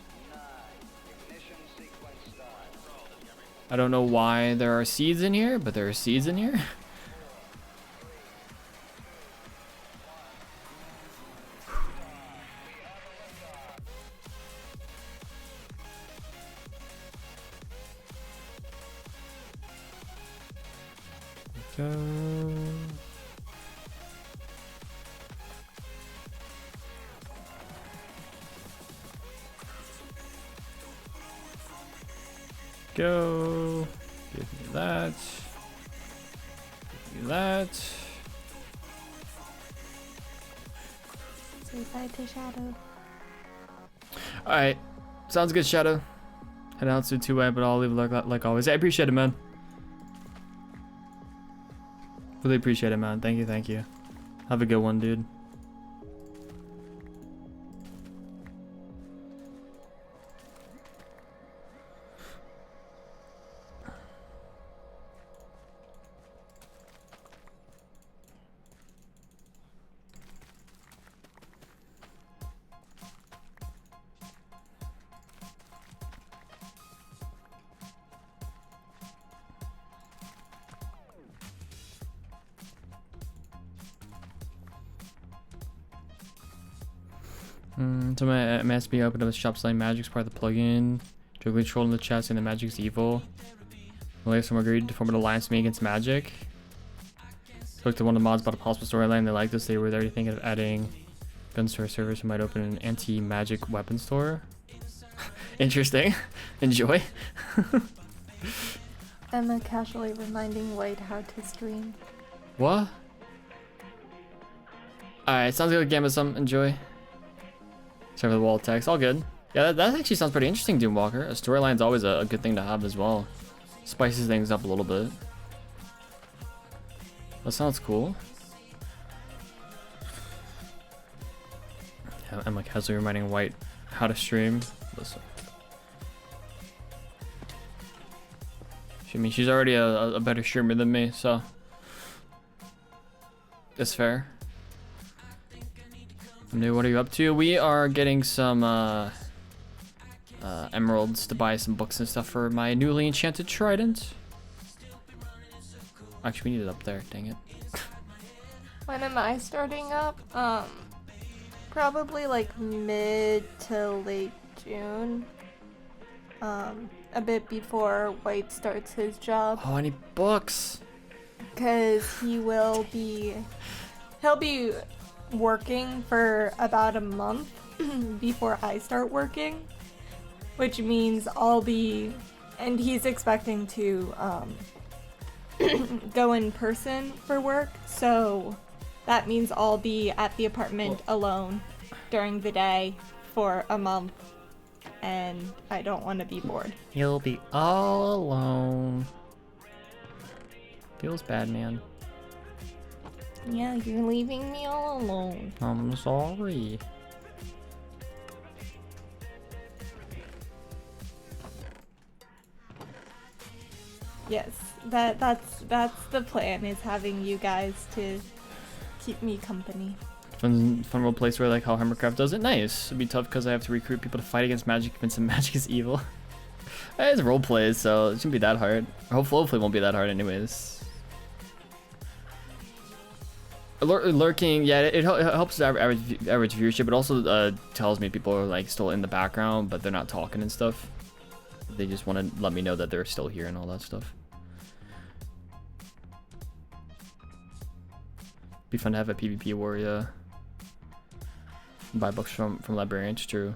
I don't know why there are seeds in here, but there are seeds in here. Go. Go. Give me that. Give me that. Say bye to Shadow. Alright. Sounds good, Shadow. Head out to 2-way, but I'll leave it like always. I appreciate it, man. Really appreciate it, man. Thank you, thank you. Have a good one, dude. So my MSB opened up a shop selling Magic's part of the plugin. Juggling troll in the chat saying the Magic's evil. Some agreed to form an alliance with me against Magic. Looked at one of the mods about a possible storyline. They liked this. They were already thinking of adding guns to our servers who might open an anti-magic weapon store. Interesting. Enjoy. Emma casually reminding White how to stream. What? Alright, sounds like a game of some. Enjoy. Sorry for the wall text. All good. Yeah, that actually sounds pretty interesting, Doomwalker. A storyline's always a good thing to have as well. Spices things up a little bit. That sounds cool. Yeah, Emma casually reminding White how to stream. Listen. I mean, she's already a better streamer than me, so it's fair. What are you up to? We are getting some emeralds to buy some books and stuff for my newly enchanted trident. Actually, we need it up there. Dang it. When am I starting up? Probably like mid to late June. A bit before White starts his job. Oh, I need books. Cause he'll be working for about a month before I start working, which means and he's expecting to go in person for work, so that means I'll be at the apartment alone during the day for a month, and I don't want to be bored. You'll be all alone. Feels bad, man. Yeah, you're leaving me all alone. I'm sorry. Yes, that's the plan, is having you guys to keep me company. Fun role place where like how Hammercraft does it. Nice. It'd be tough because I have to recruit people to fight against magic, convince them magic is evil. It's role plays, so it shouldn't be that hard. Hopefully it won't be that hard anyways. Lurking, yeah, it helps average viewership. It also tells me people are like still in the background, but they're not talking and stuff. They just want to let me know that they're still here and all that stuff. Be fun to have a PvP warrior. Buy books from librarians, true.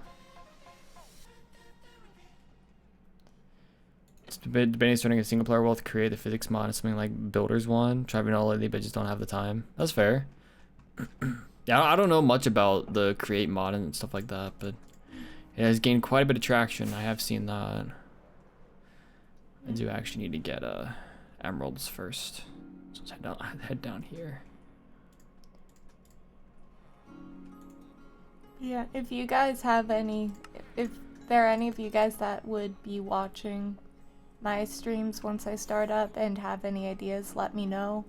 It's debating starting a single player world to create the physics mod and something like Builders 1. Trying all lately, but just don't have the time. That's fair. Yeah, I don't know much about the create mod and stuff like that, but it has gained quite a bit of traction. I have seen that. I do actually need to get emeralds first. So let's head down here. Yeah, if you guys have if there are any of you guys that would be watching my streams once I start up and have any ideas, let me know.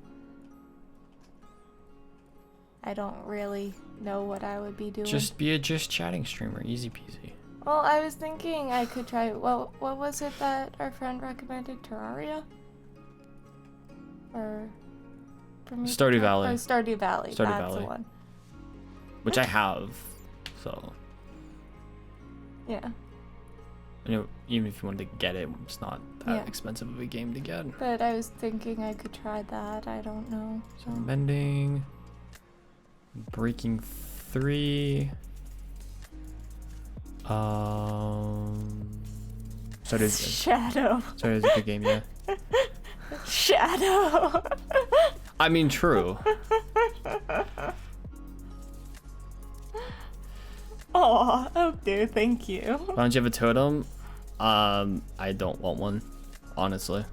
I don't really know what I would be doing. Just be a chatting streamer, easy peasy. Well, I was thinking I could try, well, what was it that our friend recommended? Terraria? Or for me? Stardew Valley. Or Stardew Valley. Stardew That's Valley. the one. Which I have, so. Yeah. You know, even if you wanted to get it, it's not that expensive of a game to get. But I was thinking I could try that. I don't know. So bending, breaking 3. Shadow. Sorry, it's a good game, yeah. Shadow. I mean, true. Oh, dude, thank you. Why don't you have a totem? I don't want one, honestly.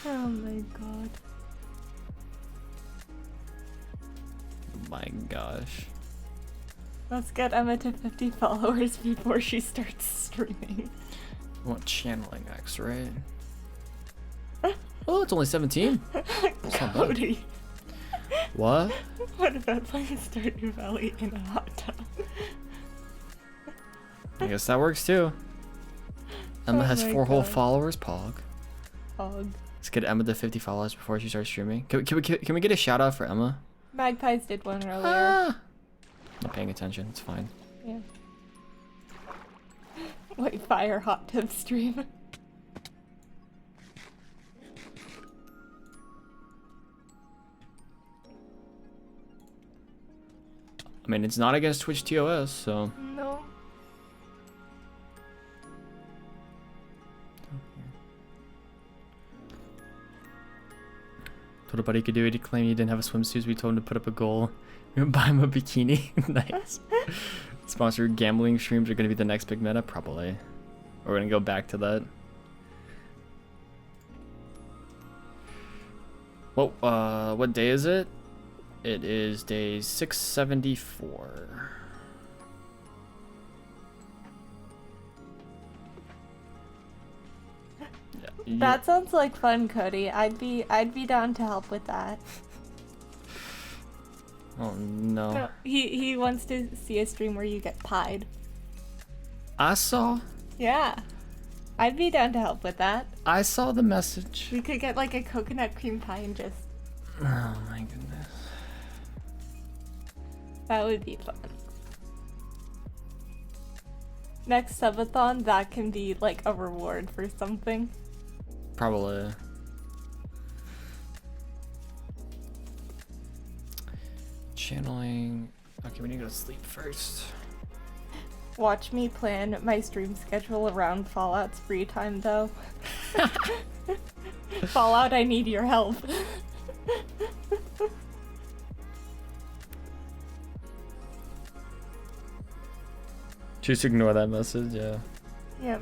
Oh my god. My gosh. Let's get Emma to 50 followers before she starts streaming. I want channeling X, right? Oh, it's only 17. That's not bad. Cody, What? what about playing Stardew Valley in a hot tub? I guess that works too. Emma Oh has my 4 whole God. followers, Pog. Pog. Let's get Emma to 50 followers before she starts streaming. Can we get a shout out for Emma? Magpies did one earlier. Ah! Not paying attention. It's fine. Yeah. Wait, fire hot tub stream. I mean, it's not against Twitch TOS, so. No. Told a buddy he could do it. He claimed he didn't have a swimsuit. So we told him to put up a goal. We're gonna buy him a bikini. Nice. Sponsored gambling streams are gonna be the next big meta, probably. We're gonna go back to that. Well, what day is it? It is day 674. Yeah, That sounds like fun, Cody. I'd be down to help with that. Oh no. No, he wants to see a stream where you get pied. I saw Yeah. I'd be down to help with that. the message. We could get like a coconut cream pie and just Oh my goodness. that would be fun. Next subathon, that can be like a reward for something. Probably. Channeling. Okay, we need to go to sleep first. Watch me plan my stream schedule around Fallout's free time, though. Fallout, I need your help. Just ignore that message, yeah. Yeah.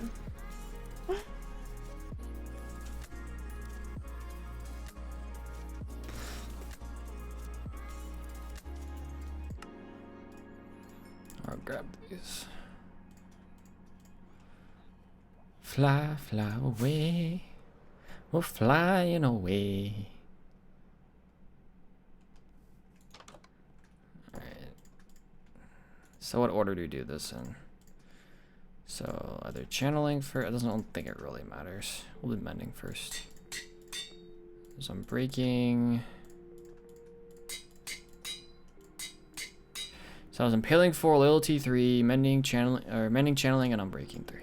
I'll grab these. Fly, fly away. We're flying away. Alright. So what order do you do this in? So either channeling first. I don't think it really matters. We'll do mending first. So I'm breaking. So I was impaling 4, loyalty 3, mending, channeling, and I'm breaking 3.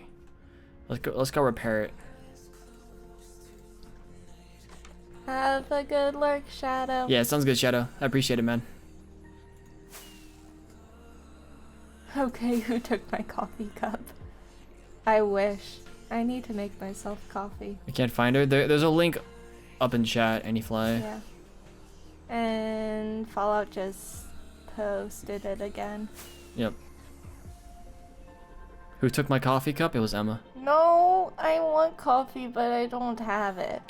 Let's go repair it. Have a good lurk, Shadow. Yeah, sounds good, Shadow. I appreciate it, man. Okay, who took my coffee cup? I wish. I need to make myself coffee. I can't find her. There's a link up in chat, Anyfly. Yeah. And Fallout just posted it again. Yep. Who took my coffee cup? It was Emma. No, I want coffee, but I don't have it.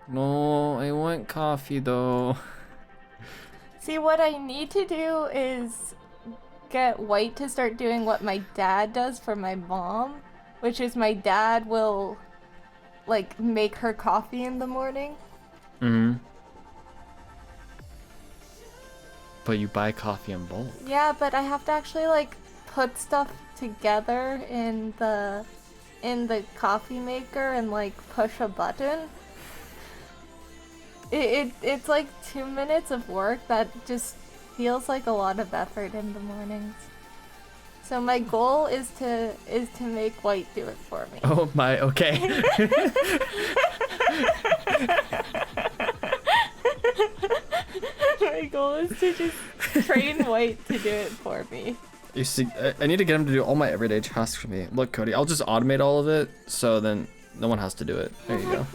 No, I want coffee though. See, what I need to do is get White to start doing what my dad does for my mom, which is my dad will, like, make her coffee in the morning. Mm-hmm. But you buy coffee in bulk. Yeah, but I have to actually, like, put stuff together in the coffee maker and, like, push a button. It's like 2 minutes of work that just feels like a lot of effort in the mornings. So my goal is to make White do it for me. Oh my, okay. My goal is to just train White to do it for me. You see, I need to get him to do all my everyday tasks for me. Look, Cody, I'll just automate all of it, so then no one has to do it. There you go.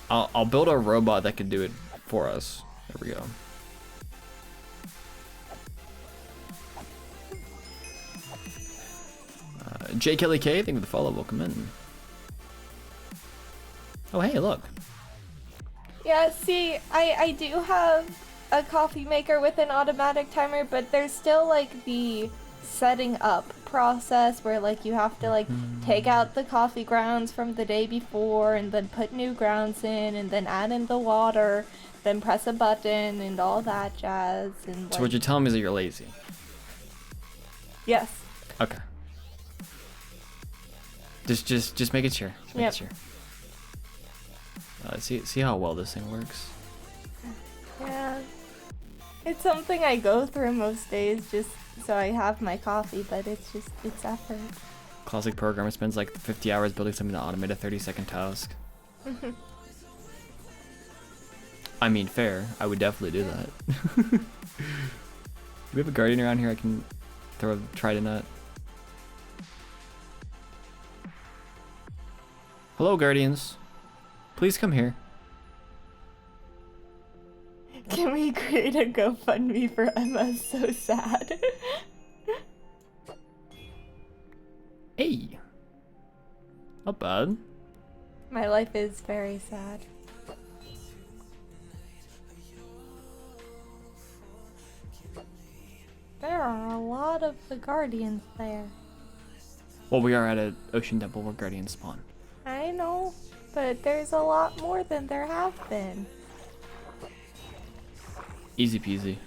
I'll build a robot that can do it for us. There we go. J Kelly K, thank you for the follow. Welcome in. Oh, hey, look. Yeah, see, I do have a coffee maker with an automatic timer, but there's still like the setting up process where like you have to like take out the coffee grounds from the day before and then put new grounds in and then add in the water, then press a button and all that jazz. And So what you're telling me is that you're lazy. Yes. Okay. Just make it sure. Just make it sure. See how well this thing works. Yeah. It's something I go through most days just so I have my coffee, but it's effort. Classic programmer spends like 50 hours building something to automate a 30-second task. I mean, fair. I would definitely do that. Do we have a guardian around here I can throw a trident at? Hello, guardians. Please come here. Can we create a GoFundMe for Emma? So sad. Hey. Not bad. My life is very sad. There are a lot of the Guardians there. Well, we are at an ocean temple where guardians spawn. I know, but there's a lot more than there have been. Easy peasy.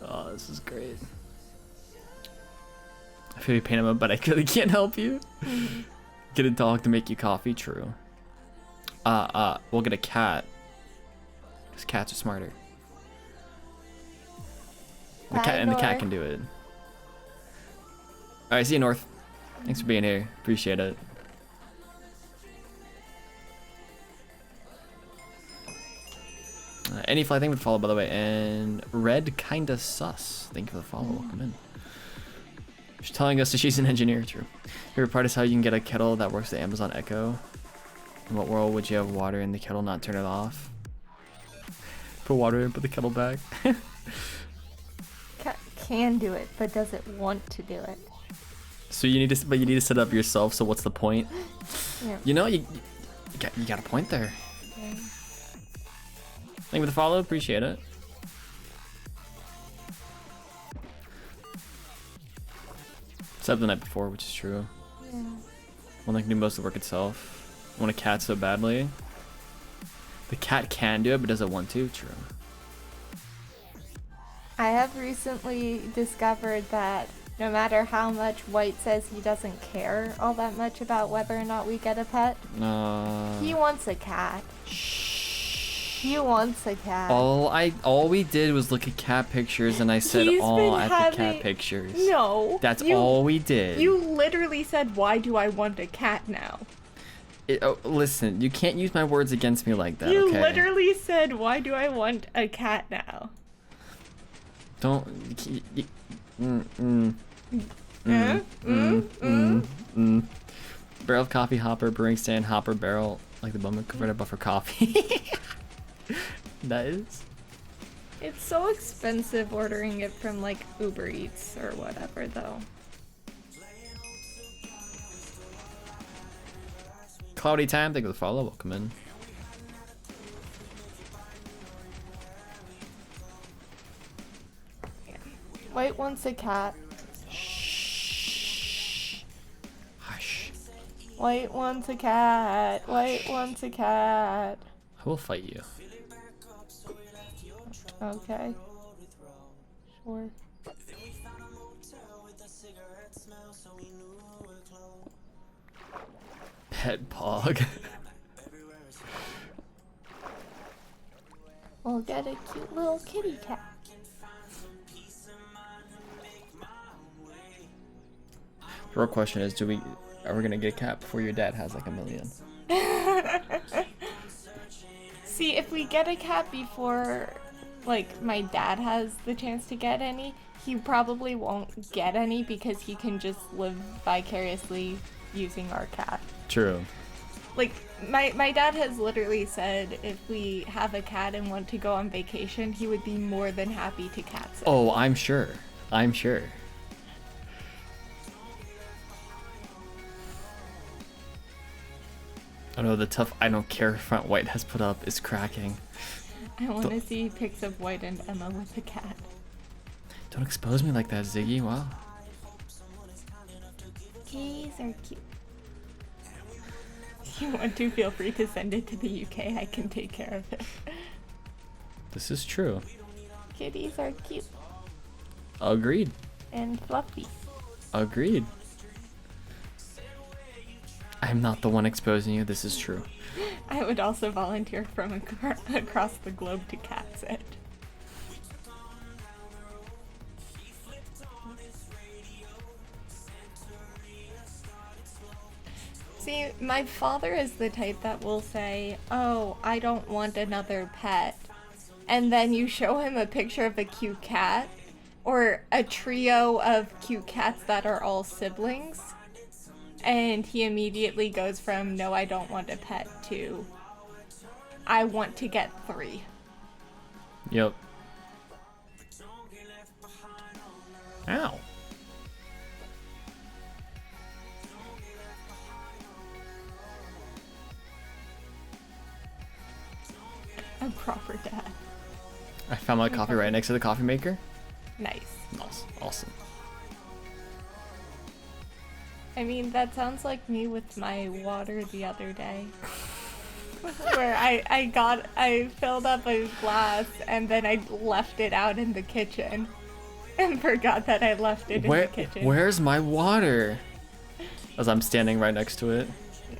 Oh, this is great. I feel you pain him, but I really can't help you. Get a dog to make you coffee, true. We'll get a cat. Because cats are smarter. The cat can do it. Alright, see you, North. Thanks for being here. Appreciate it. Any fly thing would follow, by the way, and Red Kinda Sus. Thank you for the follow. Welcome in. She's telling us that she's an engineer. True. Favorite part is how you can get a kettle that works the Amazon Echo. In what world would you have water in the kettle, not turn it off? Put water in, put the kettle back. Cat can do it, but doesn't want to do it. So you need to set up yourself. So what's the point? Yeah. You know, you got a point there. Yeah. Thank you for the follow. Appreciate it. Slept the night before, which is true. Yeah. One that can do most of the work itself. I want a cat so badly. The cat can do it, but doesn't want to. True. I have recently discovered that no matter how much White says he doesn't care all that much about whether or not we get a pet, he wants a cat. He wants a cat. All we did was look at cat pictures, and I said He's all been at the cat having- pictures. No. That's all we did. You literally said, "Why do I want a cat now?" Listen, you can't use my words against me like that, You okay? literally said, "Why do I want a cat now?" Don't... Barrel of coffee, hopper, brewing stand, hopper, barrel, like the bummer converter buffer coffee. That is. It's so expensive ordering it from like Uber Eats or whatever, though. Cloudy time, thank you for the follow. Welcome in. White wants a cat. Shh. Hush. White wants a cat. White wants a cat. I will fight you. Okay. Sure. Pet pog. We'll get a cute little kitty cat. The real question is, are we gonna get a cat before your dad has like a million? See, if we get a cat before, like, my dad has the chance to get any, he probably won't get any because he can just live vicariously using our cat. True. Like, my dad has literally said if we have a cat and want to go on vacation, he would be more than happy to cat sit. Oh, I'm sure. I'm sure. Oh no, the tough I don't care front White has put up is cracking. I want to see pics of White and Emma with the cat. Don't expose me like that, Ziggy. Wow. Keys are cute. If you want to, feel free to send it to the UK. I can take care of it. This is true. Kitties are cute Agreed. and fluffy. Agreed. I'm not the one exposing you. This is true. I would also volunteer from across the globe to Cat's Edge. See, my father is the type that will say, "Oh, I don't want another pet." And then you show him a picture of a cute cat or a trio of cute cats that are all siblings. And he immediately goes from, "No, I don't want a pet," to, "I want to get 3. Yep. Ow. A proper dad. I found my coffee right next to the coffee maker. Nice. Awesome. I mean, that sounds like me with my water the other day. Where I filled up a glass and then I left it out in the kitchen. And forgot that I left it in the kitchen. Where's my water? As I'm standing right next to it. Yeah.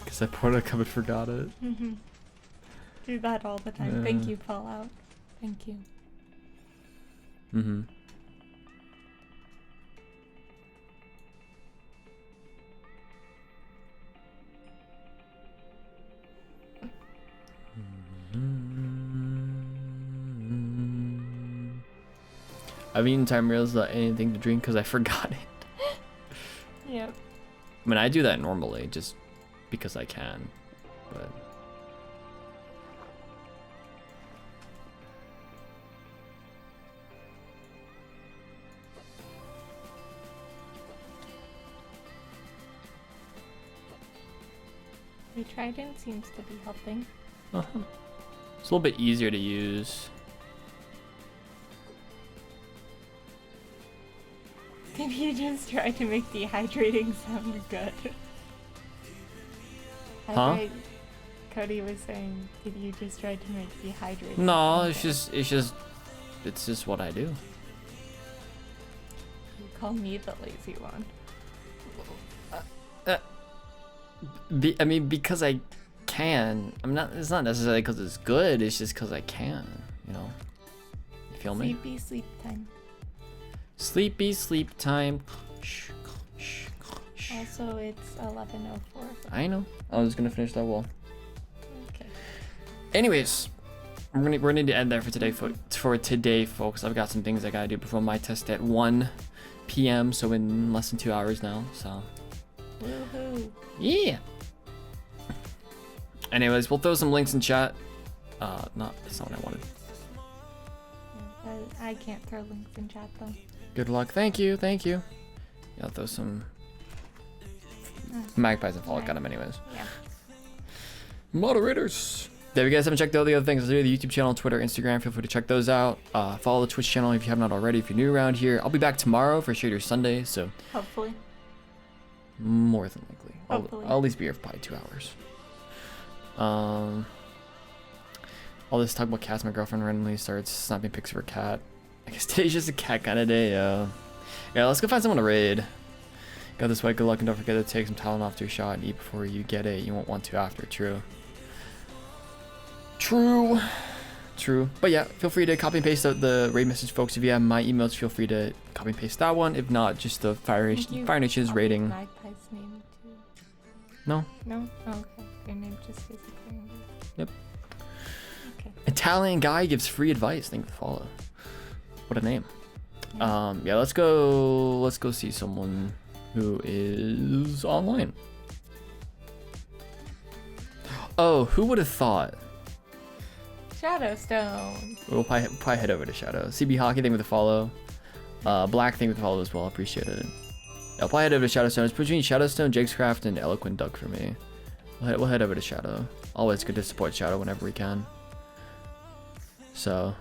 Because I poured a cup and forgot it. Do that all the time. Yeah. Thank you, Fallout. Thank you. Mm-hmm. I've eaten time rails without anything to drink because I forgot it. Yep. I mean, I do that normally just because I can, but. The trident seems to be helping. Uh-huh. It's a little bit easier to use. Did you just try to make dehydrating sound good? Huh? Cody was saying, did you just try to make dehydrating No, sound it's just what I do. good? You call me the lazy one. I mean, because I can. I'm not. It's not necessarily because it's good. It's just because I can. You know. You feel me? Sleepy sleep time. Sleepy sleep time. Shh, shh, shh. Also, it's 11:04. I know. I was gonna finish that wall. Okay. Anyways, we're gonna need to end there for today, folks. I've got some things I gotta do before my test at 1 p.m. So in less than 2 hours now. So. Woohoo. Yeah. Anyways, we'll throw some links in chat. That's not what I wanted. Yeah, I can't throw links in chat though. Good luck. Thank you. Yeah, I'll throw some magpies and Fallout. Got them anyways. Yeah. Moderators. If you guys haven't checked out the other things, the YouTube channel, Twitter, Instagram, feel free to check those out. Follow the Twitch channel if you have not already. If you're new around here, I'll be back tomorrow for Shader Sunday. So Hopefully. more than likely, Hopefully. I'll at least be here for probably 2 hours. All this talk about cats. My girlfriend randomly starts snapping pics of her cat. I guess today's just a cat kind of day. Yeah, let's go find someone to raid. Go this way. Good luck, and don't forget to take some Tylenol after your shot and eat before you get it. You won't want to after. True. But yeah, feel free to copy and paste the raid message, folks. If you have my emails, feel free to copy and paste that one. If not, just the Fire Nation's Copied rating. Magpie's name too. No. No? Oh, okay. Your name just is appearing. Yep. Okay. Italian guy gives free advice. Thank you for follow. What a name. Yeah. Yeah, let's go see someone who is online. Oh, who would have thought? Shadowstone. We'll probably head over to Shadow. CB Hockey, thank you for the follow. Black, thank you for the follow as well. Appreciate it. I'll probably head over to Shadowstone. It's between Shadowstone, Jakescraft, and Eloquent Duck for me. We'll head over to Shadow. Always good to support Shadow whenever we can. So.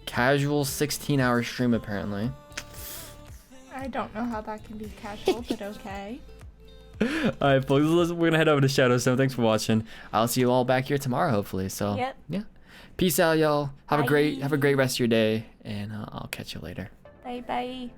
Casual 16-hour stream apparently. I don't know how that can be casual, but okay. Alright, folks, we're gonna head over to Shadowstone. Thanks for watching. I'll see you all back here tomorrow, hopefully. So Yep. yeah. Peace out, y'all. Have Bye. a great rest of your day, and I'll catch you later. Bye bye.